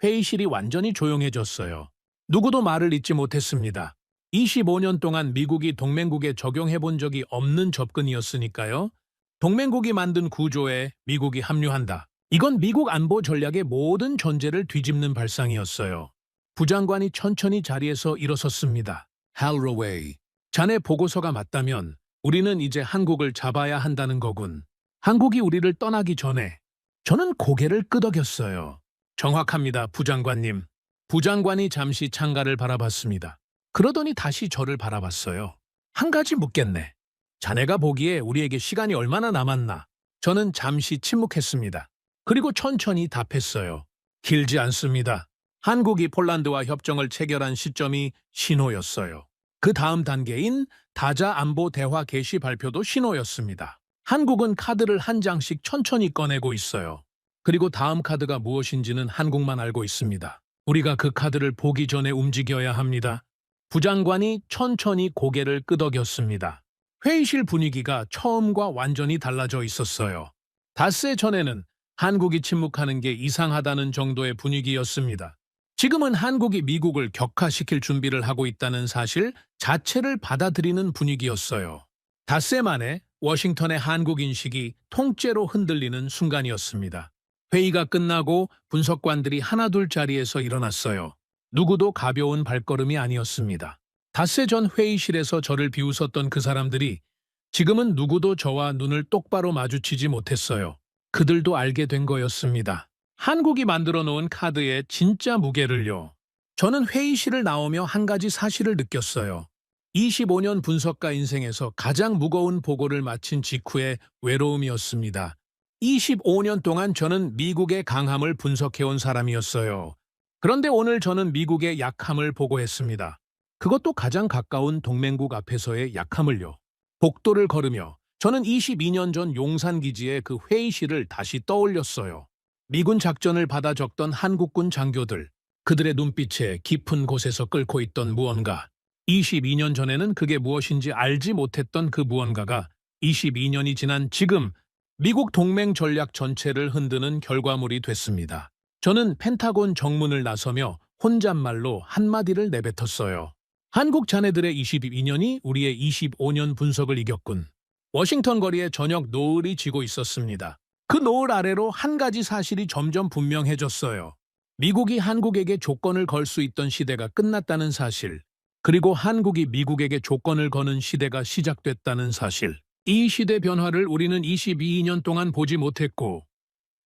Speaker 3: 회의실이 완전히 조용해졌어요. 누구도 말을 잇지 못했습니다. 25년 동안 미국이 동맹국에 적용해 본 적이 없는 접근이었으니까요. 동맹국이 만든 구조에 미국이 합류한다. 이건 미국 안보 전략의 모든 전제를 뒤집는 발상이었어요. 부장관이 천천히 자리에서 일어섰습니다. 할로웨이, 자네 보고서가 맞다면 우리는 이제 한국을 잡아야 한다는 거군. 한국이 우리를 떠나기 전에. 저는 고개를 끄덕였어요. 정확합니다, 부장관님. 부장관이 잠시 창가를 바라봤습니다. 그러더니 다시 저를 바라봤어요. 한 가지 묻겠네. 자네가 보기에 우리에게 시간이 얼마나 남았나? 저는 잠시 침묵했습니다. 그리고 천천히 답했어요. 길지 않습니다. 한국이 폴란드와 협정을 체결한 시점이 신호였어요. 그 다음 단계인 다자 안보 대화 개시 발표도 신호였습니다. 한국은 카드를 한 장씩 천천히 꺼내고 있어요. 그리고 다음 카드가 무엇인지는 한국만 알고 있습니다. 우리가 그 카드를 보기 전에 움직여야 합니다. 부장관이 천천히 고개를 끄덕였습니다. 회의실 분위기가 처음과 완전히 달라져 있었어요. 닷새 전에는 한국이 침묵하는 게 이상하다는 정도의 분위기였습니다. 지금은 한국이 미국을 격화시킬 준비를 하고 있다는 사실 자체를 받아들이는 분위기였어요. 닷새 만에 워싱턴의 한국 인식이 통째로 흔들리는 순간이었습니다. 회의가 끝나고 분석관들이 하나둘 자리에서 일어났어요. 누구도 가벼운 발걸음이 아니었습니다. 닷새 전 회의실에서 저를 비웃었던 그 사람들이 지금은 누구도 저와 눈을 똑바로 마주치지 못했어요. 그들도 알게 된 거였습니다. 한국이 만들어 놓은 카드의 진짜 무게를요. 저는 회의실을 나오며 한 가지 사실을 느꼈어요. 25년 분석가 인생에서 가장 무거운 보고를 마친 직후의 외로움이었습니다. 25년 동안 저는 미국의 강함을 분석해온 사람이었어요. 그런데 오늘 저는 미국의 약함을 보고했습니다. 그것도 가장 가까운 동맹국 앞에서의 약함을요. 복도를 걸으며 저는 22년 전 용산기지의 그 회의실을 다시 떠올렸어요. 미군 작전을 받아 적던 한국군 장교들, 그들의 눈빛에 깊은 곳에서 끓고 있던 무언가. 22년 전에는 그게 무엇인지 알지 못했던 그 무언가가 22년이 지난 지금 미국 동맹 전략 전체를 흔드는 결과물이 됐습니다. 저는 펜타곤 정문을 나서며 혼잣말로 한마디를 내뱉었어요. 한국 자네들의 22년이 우리의 25년 분석을 이겼군. 워싱턴 거리에 저녁 노을이 지고 있었습니다. 그 노을 아래로 한 가지 사실이 점점 분명해졌어요. 미국이 한국에게 조건을 걸 수 있던 시대가 끝났다는 사실, 그리고 한국이 미국에게 조건을 거는 시대가 시작됐다는 사실. 이 시대 변화를 우리는 22년 동안 보지 못했고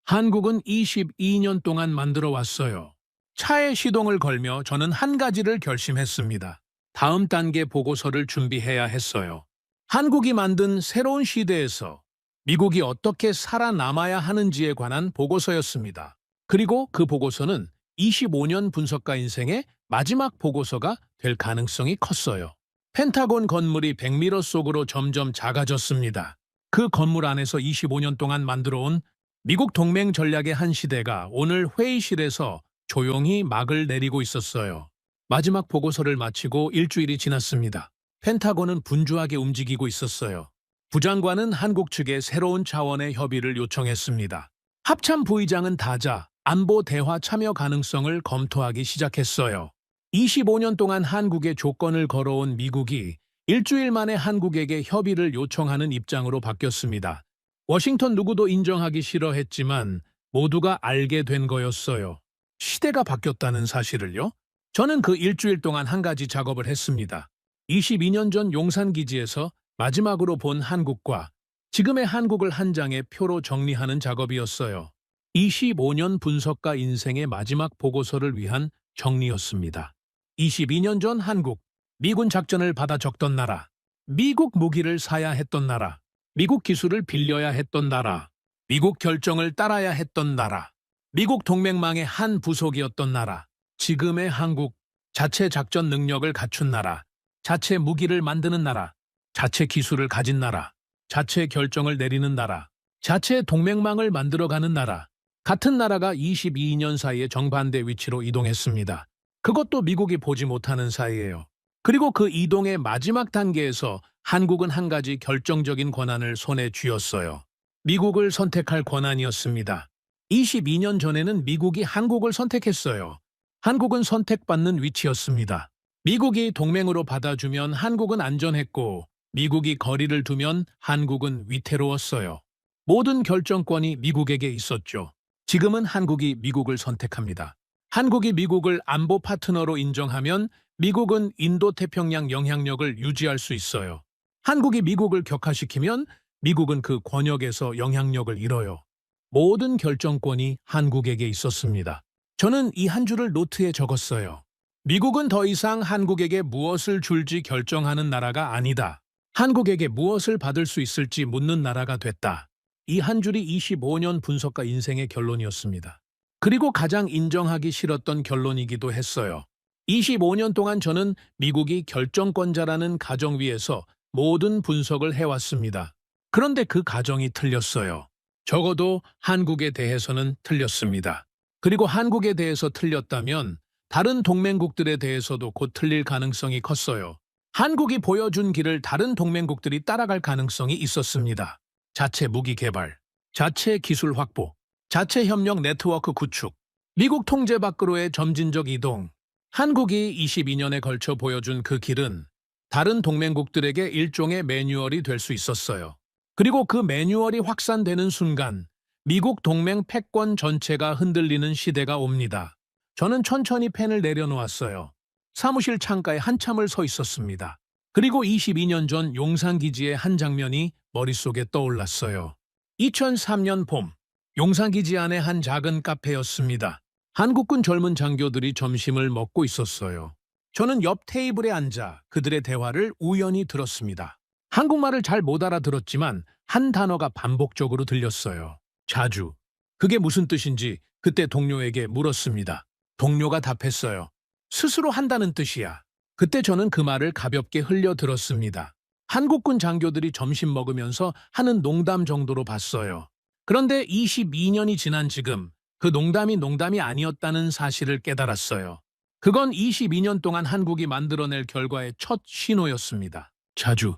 Speaker 3: 한국은 22년 동안 만들어 왔어요. 차에 시동을 걸며 저는 한 가지를 결심했습니다. 다음 단계 보고서를 준비해야 했어요. 한국이 만든 새로운 시대에서 미국이 어떻게 살아남아야 하는지에 관한 보고서였습니다. 그리고 그 보고서는 25년 분석가 인생의 마지막 보고서가 될 가능성이 컸어요. 펜타곤 건물이 100m 속으로 점점 작아졌습니다. 그 건물 안에서 25년 동안 만들어온 미국 동맹 전략의 한 시대가 오늘 회의실에서 조용히 막을 내리고 있었어요. 마지막 보고서를 마치고 일주일이 지났습니다. 펜타곤은 분주하게 움직이고 있었어요. 부장관은 한국 측에 새로운 차원의 협의를 요청했습니다. 합참 부의장은 다자, 안보 대화 참여 가능성을 검토하기 시작했어요. 25년 동안 한국에 조건을 걸어온 미국이 일주일 만에 한국에게 협의를 요청하는 입장으로 바뀌었습니다. 워싱턴 누구도 인정하기 싫어했지만 모두가 알게 된 거였어요. 시대가 바뀌었다는 사실을요. 저는 그 일주일 동안 한 가지 작업을 했습니다. 22년 전 용산기지에서 마지막으로 본 한국과 지금의 한국을 한 장의 표로 정리하는 작업이었어요. 25년 분석가 인생의 마지막 보고서를 위한 정리였습니다. 22년 전 한국, 미군 작전을 받아 적던 나라, 미국 무기를 사야 했던 나라, 미국 기술을 빌려야 했던 나라, 미국 결정을 따라야 했던 나라, 미국 동맹망의 한 부속이었던 나라, 지금의 한국, 자체 작전 능력을 갖춘 나라, 자체 무기를 만드는 나라, 자체 기술을 가진 나라, 자체 결정을 내리는 나라, 자체 동맹망을 만들어가는 나라, 같은 나라가 22년 사이에 정반대 위치로 이동했습니다. 그것도 미국이 보지 못하는 사이예요. 그리고 그 이동의 마지막 단계에서 한국은 한 가지 결정적인 권한을 손에 쥐었어요. 미국을 선택할 권한이었습니다. 22년 전에는 미국이 한국을 선택했어요. 한국은 선택받는 위치였습니다. 미국이 동맹으로 받아주면 한국은 안전했고 미국이 거리를 두면 한국은 위태로웠어요. 모든 결정권이 미국에게 있었죠. 지금은 한국이 미국을 선택합니다. 한국이 미국을 안보 파트너로 인정하면 미국은 인도태평양 영향력을 유지할 수 있어요. 한국이 미국을 격화시키면 미국은 그 권역에서 영향력을 잃어요. 모든 결정권이 한국에게 있었습니다. 저는 이 한 줄을 노트에 적었어요. 미국은 더 이상 한국에게 무엇을 줄지 결정하는 나라가 아니다. 한국에게 무엇을 받을 수 있을지 묻는 나라가 됐다. 이 한 줄이 25년 분석가 인생의 결론이었습니다. 그리고 가장 인정하기 싫었던 결론이기도 했어요. 25년 동안 저는 미국이 결정권자라는 가정 위에서 모든 분석을 해왔습니다. 그런데 그 가정이 틀렸어요. 적어도 한국에 대해서는 틀렸습니다. 그리고 한국에 대해서 틀렸다면 다른 동맹국들에 대해서도 곧 틀릴 가능성이 컸어요. 한국이 보여준 길을 다른 동맹국들이 따라갈 가능성이 있었습니다. 자체 무기 개발, 자체 기술 확보, 자체 협력 네트워크 구축, 미국 통제 밖으로의 점진적 이동. 한국이 22년에 걸쳐 보여준 그 길은 다른 동맹국들에게 일종의 매뉴얼이 될 수 있었어요. 그리고 그 매뉴얼이 확산되는 순간 미국 동맹 패권 전체가 흔들리는 시대가 옵니다. 저는 천천히 펜을 내려놓았어요. 사무실 창가에 한참을 서 있었습니다. 그리고 22년 전 용산기지의 한 장면이 머릿속에 떠올랐어요. 2003년 봄, 용산기지 안의 한 작은 카페였습니다. 한국군 젊은 장교들이 점심을 먹고 있었어요. 저는 옆 테이블에 앉아 그들의 대화를 우연히 들었습니다. 한국말을 잘 못 알아들었지만 한 단어가 반복적으로 들렸어요. 자주. 그게 무슨 뜻인지 그때 동료에게 물었습니다. 동료가 답했어요. 스스로 한다는 뜻이야. 그때 저는 그 말을 가볍게 흘려들었습니다. 한국군 장교들이 점심 먹으면서 하는 농담 정도로 봤어요. 그런데 22년이 지난 지금 그 농담이 아니었다는 사실을 깨달았어요. 그건 22년 동안 한국이 만들어낼 결과의 첫 신호였습니다. 자주.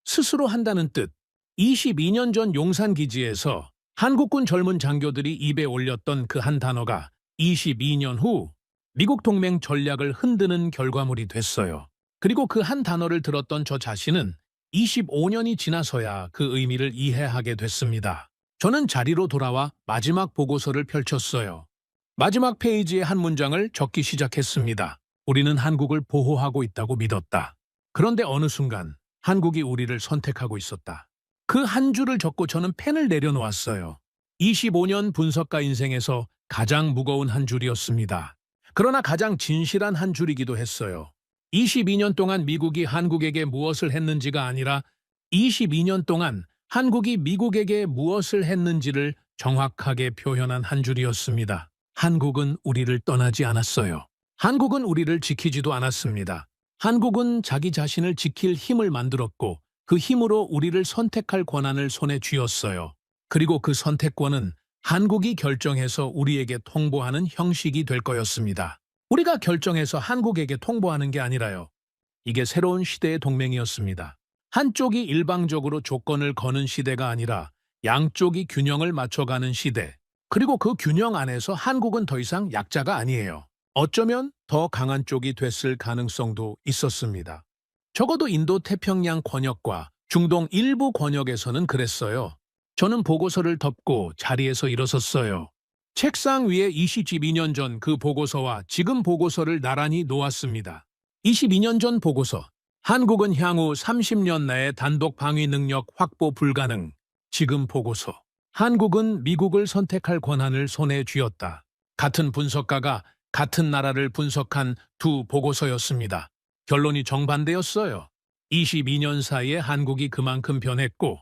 Speaker 3: 스스로 한다는 뜻. 22년 전 용산기지에서 한국군 젊은 장교들이 입에 올렸던 그 한 단어가 22년 후 미국 동맹 전략을 흔드는 결과물이 됐어요. 그리고 그 한 단어를 들었던 저 자신은 25년이 지나서야 그 의미를 이해하게 됐습니다. 저는 자리로 돌아와 마지막 보고서를 펼쳤어요. 마지막 페이지의 한 문장을 적기 시작했습니다. 우리는 한국을 보호하고 있다고 믿었다. 그런데 어느 순간 한국이 우리를 선택하고 있었다. 그 한 줄을 적고 저는 펜을 내려놓았어요. 25년 분석가 인생에서 가장 무거운 한 줄이었습니다. 그러나 가장 진실한 한 줄이기도 했어요. 22년 동안 미국이 한국에게 무엇을 했는지가 아니라 22년 동안 한국이 미국에게 무엇을 했는지를 정확하게 표현한 한 줄이었습니다. 한국은 우리를 떠나지 않았어요. 한국은 우리를 지키지도 않았습니다. 한국은 자기 자신을 지킬 힘을 만들었고 그 힘으로 우리를 선택할 권한을 손에 쥐었어요. 그리고 그 선택권은 한국이 결정해서 우리에게 통보하는 형식이 될 거였습니다. 우리가 결정해서 한국에게 통보하는 게 아니라요. 이게 새로운 시대의 동맹이었습니다. 한쪽이 일방적으로 조건을 거는 시대가 아니라 양쪽이 균형을 맞춰가는 시대. 그리고 그 균형 안에서 한국은 더 이상 약자가 아니에요. 어쩌면 더 강한 쪽이 됐을 가능성도 있었습니다. 적어도 인도 태평양 권역과 중동 일부 권역에서는 그랬어요. 저는 보고서를 덮고 자리에서 일어섰어요. 책상 위에 22년 전 그 보고서와 지금 보고서를 나란히 놓았습니다. 22년 전 보고서. 한국은 향후 30년 내에 단독 방위 능력 확보 불가능. 지금 보고서. 한국은 미국을 선택할 권한을 손에 쥐었다. 같은 분석가가 같은 나라를 분석한 두 보고서였습니다. 결론이 정반대였어요. 22년 사이에 한국이 그만큼 변했고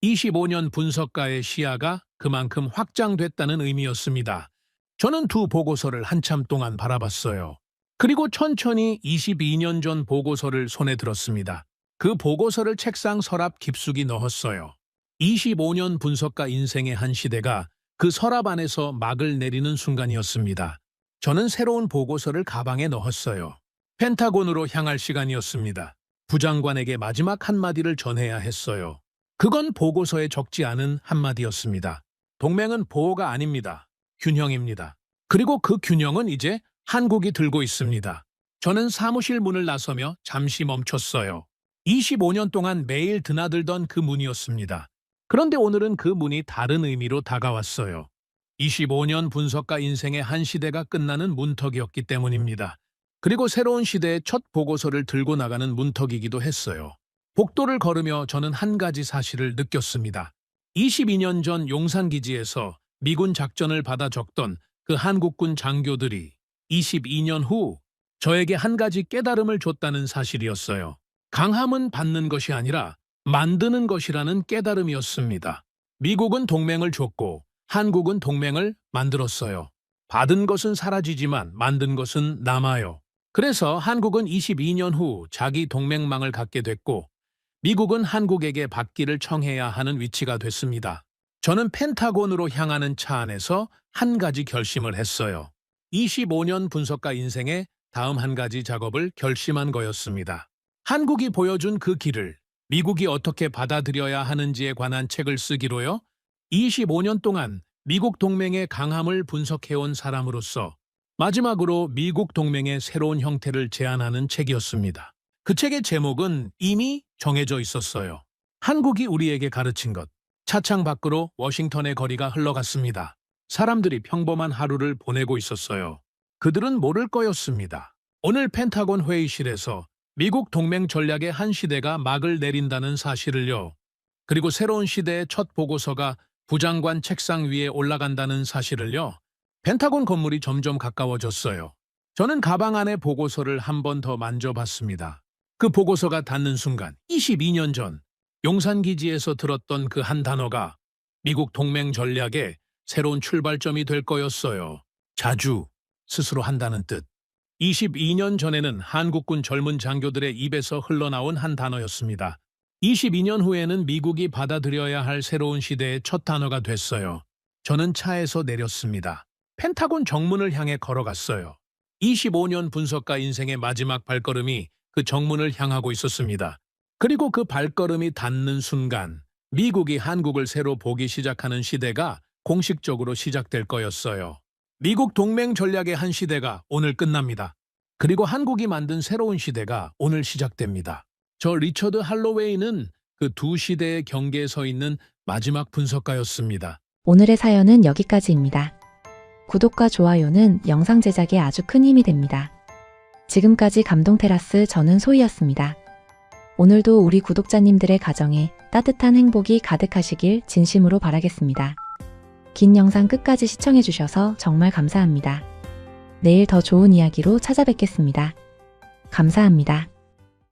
Speaker 3: 25년 분석가의 시야가 그만큼 확장됐다는 의미였습니다. 저는 두 보고서를 한참 동안 바라봤어요. 그리고 천천히 22년 전 보고서를 손에 들었습니다. 그 보고서를 책상 서랍 깊숙이 넣었어요. 25년 분석가 인생의 한 시대가 그 서랍 안에서 막을 내리는 순간이었습니다. 저는 새로운 보고서를 가방에 넣었어요. 펜타곤으로 향할 시간이었습니다. 부장관에게 마지막 한마디를 전해야 했어요. 그건 보고서에 적지 않은 한마디였습니다. 동맹은 보호가 아닙니다. 균형입니다. 그리고 그 균형은 이제 한국이 들고 있습니다. 저는 사무실 문을 나서며 잠시 멈췄어요. 25년 동안 매일 드나들던 그 문이었습니다. 그런데 오늘은 그 문이 다른 의미로 다가왔어요. 25년 분석가 인생의 한 시대가 끝나는 문턱이었기 때문입니다. 그리고 새로운 시대의 첫 보고서를 들고 나가는 문턱이기도 했어요. 복도를 걸으며 저는 한 가지 사실을 느꼈습니다. 22년 전 용산기지에서 미군 작전을 받아 적던 그 한국군 장교들이 22년 후 저에게 한 가지 깨달음을 줬다는 사실이었어요. 강함은 받는 것이 아니라 만드는 것이라는 깨달음이었습니다. 미국은 동맹을 줬고 한국은 동맹을 만들었어요. 받은 것은 사라지지만 만든 것은 남아요. 그래서 한국은 22년 후 자기 동맹망을 갖게 됐고 미국은 한국에게 받기를 청해야 하는 위치가 됐습니다. 저는 펜타곤으로 향하는 차 안에서 한 가지 결심을 했어요. 25년 분석가 인생의 다음 한 가지 작업을 결심한 거였습니다. 한국이 보여준 그 길을 미국이 어떻게 받아들여야 하는지에 관한 책을 쓰기로요. 25년 동안 미국 동맹의 강함을 분석해온 사람으로서 마지막으로 미국 동맹의 새로운 형태를 제안하는 책이었습니다. 그 책의 제목은 이미 정해져 있었어요. 한국이 우리에게 가르친 것. 차창 밖으로 워싱턴의 거리가 흘러갔습니다. 사람들이 평범한 하루를 보내고 있었어요. 그들은 모를 거였습니다. 오늘 펜타곤 회의실에서 미국 동맹 전략의 한 시대가 막을 내린다는 사실을요. 그리고 새로운 시대의 첫 보고서가 부장관 책상 위에 올라간다는 사실을요. 펜타곤 건물이 점점 가까워졌어요. 저는 가방 안의 보고서를 한 번 더 만져봤습니다. 그 보고서가 닿는 순간 22년 전 용산기지에서 들었던 그 한 단어가 미국 동맹 전략의 새로운 출발점이 될 거였어요. 자주 스스로 한다는 뜻. 22년 전에는 한국군 젊은 장교들의 입에서 흘러나온 한 단어였습니다. 22년 후에는 미국이 받아들여야 할 새로운 시대의 첫 단어가 됐어요. 저는 차에서 내렸습니다. 펜타곤 정문을 향해 걸어갔어요. 25년 분석가 인생의 마지막 발걸음이 그 정문을 향하고 있었습니다. 그리고 그 발걸음이 닿는 순간 미국이 한국을 새로 보기 시작하는 시대가 공식적으로 시작될 거였어요. 미국 동맹 전략의 한 시대가 오늘 끝납니다. 그리고 한국이 만든 새로운 시대가 오늘 시작됩니다. 저 리처드 할로웨이는 그 두 시대의 경계에 서 있는 마지막 분석가였습니다.
Speaker 5: 오늘의 사연은 여기까지입니다. 구독과 좋아요는 영상 제작에 아주 큰 힘이 됩니다. 지금까지 감동테라스 저는 소희였습니다. 오늘도 우리 구독자님들의 가정에 따뜻한 행복이 가득하시길 진심으로 바라겠습니다. 긴 영상 끝까지 시청해주셔서 정말 감사합니다. 내일 더 좋은 이야기로 찾아뵙겠습니다. 감사합니다.